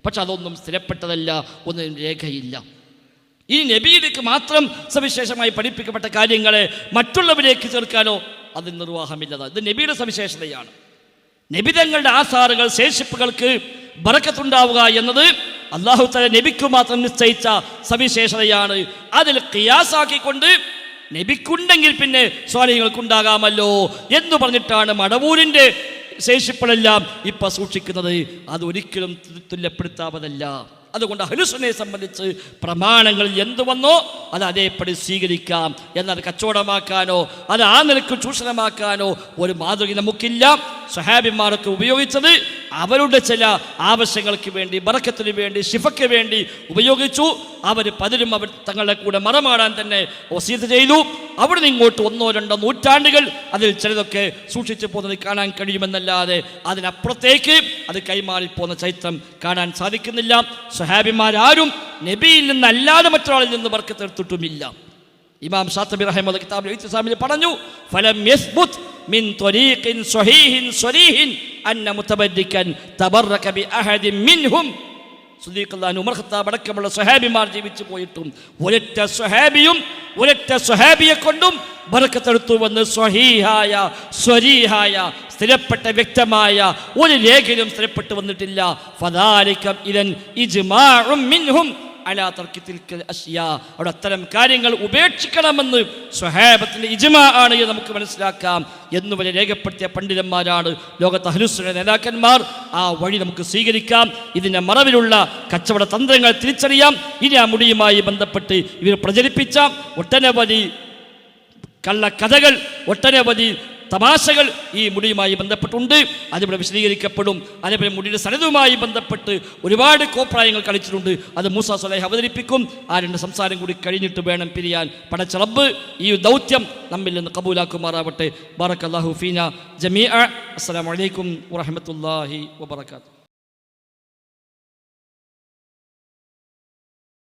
പക്ഷെ അതൊന്നും സ്ഥിരപ്പെട്ടതല്ല, ഒന്നും രേഖയില്ല. ഈ നബിയിലേക്ക് മാത്രം സവിശേഷമായി പഠിപ്പിക്കപ്പെട്ട കാര്യങ്ങളെ മറ്റുള്ളവരിലേക്ക് ചേർക്കാനോ അതിന് നിർവാഹമില്ലതാണ്. ഇത് നബിയുടെ സവിശേഷതയാണ്. നബിതങ്ങളുടെ ആസാറുകൾ, ശേഷിപ്പുകൾക്ക് ബറക്കത്തുണ്ടാവുക എന്നത് അല്ലാഹു തആല നബിക്ക് മാത്രം നിശ്ചയിച്ച സവിശേഷതയാണ്. അതിൽ ഖിയാസാക്കിക്കൊണ്ട് നബിക്കുണ്ടെങ്കിൽ പിന്നെ സ്വാലിഹീങ്ങൾക്കുണ്ടാകാമല്ലോ എന്ന് പറഞ്ഞിട്ടാണ് മടവൂരിൻ്റെ ശേഷിപ്പുകളെല്ലാം ഇപ്പം സൂക്ഷിക്കുന്നത്. അതൊരിക്കലും തുല്യപ്പെടുത്താവതല്ല. അതുകൊണ്ട് അഹ്ലുസുന്നയെ സംബന്ധിച്ച് പ്രമാണങ്ങളിൽ എന്തു വന്നോ അത് അതേപടി സ്വീകരിക്കാം. എന്നാൽ കച്ചവടമാക്കാനോ അത് ആ നിലക്ക് ചൂഷണമാക്കാനോ ഒരു മാതൃക നമുക്കില്ല. സ്വഹാബിമാരൊക്കെ ഉപയോഗിച്ചത് അവരുടെ ചില ആവശ്യങ്ങൾക്ക് വേണ്ടി, ബറക്കത്തിന് വേണ്ടി, ശിഫയ്ക്ക് വേണ്ടി ഉപയോഗിച്ചു. അവർ പലരും അവർ തങ്ങളുടെ കൂടെ മറമാടാൻ തന്നെ വസീയത്ത് ചെയ്തു. അവിടെ നിന്ന് ഇങ്ങോട്ട് 1-2 നൂറ്റാണ്ടുകൾ അതിൽ ചിലതൊക്കെ സൂക്ഷിച്ചു പോകുന്നത് കാണാൻ കഴിയുമെന്നല്ലാതെ അതിനപ്പുറത്തേക്ക് അത് കൈമാറിപ്പോകുന്ന ചരിത്രം കാണാൻ സാധിക്കുന്നില്ല. സ്വഹാബിമാരാരും നബിയിൽ നിന്നല്ലാതെ മറ്റൊരാളിൽ നിന്ന് ബർക്കത്ത് എടുത്തിട്ടുമില്ല. ഇമാം ഷാത്തിബി റഹിമഹുല്ലാഹ് കിതാബിൽ ഇത്സാമിൽ പറഞ്ഞു, ഫലം യസ്ബുത് മിൻ ത്വരീഖിൻ സ്വഹീഹിൻ സ്വരീഹിൻ അന്ന മുതബദ്ദികൻ തബറക ബി അഹദിൻ മിൻഹും. സുദീഖുല്ലാഹി ഉമർ ഖത്താബ് അടക്കമുള്ള സ്വഹാബിമാർ ജീവിച്ചു പോയിട്ടും ഒരൊറ്റ സ്വഹാബിയെ കൊണ്ടും ബർക്കത്തെടുത്തുവെന്ന് സ്വഹീഹായ സ്വരീഹായ സ്ഥിരപ്പെട്ട വ്യക്തമായ ഒരു ലേഖനം സ്ഥിരപ്പെട്ടു വന്നിട്ടില്ല. ഫദാലിക ഇദൻ ഇജ്മാഉം മിൻഹും അലാ തർക്കി തിൽക്കൽ അശ്യാ. അവിടെ അത്തരം കാര്യങ്ങൾ ഉപേക്ഷിക്കണമെന്ന് സ്വഹാബത്തിന്റെ ഇജ്മാ ആണ് എന്ന് നമുക്ക് മനസ്സിലാക്കാം എന്നുവരെ രേഖപ്പെടുത്തിയ പണ്ഡിതന്മാരാണ് ലോകത്തെ അഹ്ലുസുന്ന നേതാക്കന്മാർ. ആ വഴി നമുക്ക് സ്വീകരിക്കാം. ഇതിൻ്റെ മറവിലുള്ള കച്ചവട തന്ത്രങ്ങൾ തിരിച്ചറിയാം. ഇനി ആ മുടിയുമായി ബന്ധപ്പെട്ട് ഇവർ പ്രചരിപ്പിച്ച ഒട്ടനവധി കള്ളക്കഥകൾ, ഒട്ടനവധി തമാശകൾ ഈ മുടിയുമായി ബന്ധപ്പെട്ടുണ്ട്. അതിവിടെ വിശദീകരിക്കപ്പെടും. അതേപോലെ മുടിയുടെ സനതുമായി ബന്ധപ്പെട്ട് ഒരുപാട് കോപ്രായങ്ങൾ കളിച്ചിട്ടുണ്ട്. അത് മൂസ സ്വലൈഹ് അവതരിപ്പിക്കും. ആ 2 സംസാരം കൂടി കഴിഞ്ഞിട്ട് വേണം പിരിയാൻ. പടച്ച റബ്ബ് ഈ ദൗത്യം നമ്മിൽ നിന്ന് കബൂലാക്കുമാറാവട്ടെ. ബാറക്കല്ലാഹു ഫീന ജമീഅ. അസ്സലാമു അലൈക്കും വറഹ്മത്തുള്ളാഹി വബറകാതുഹു.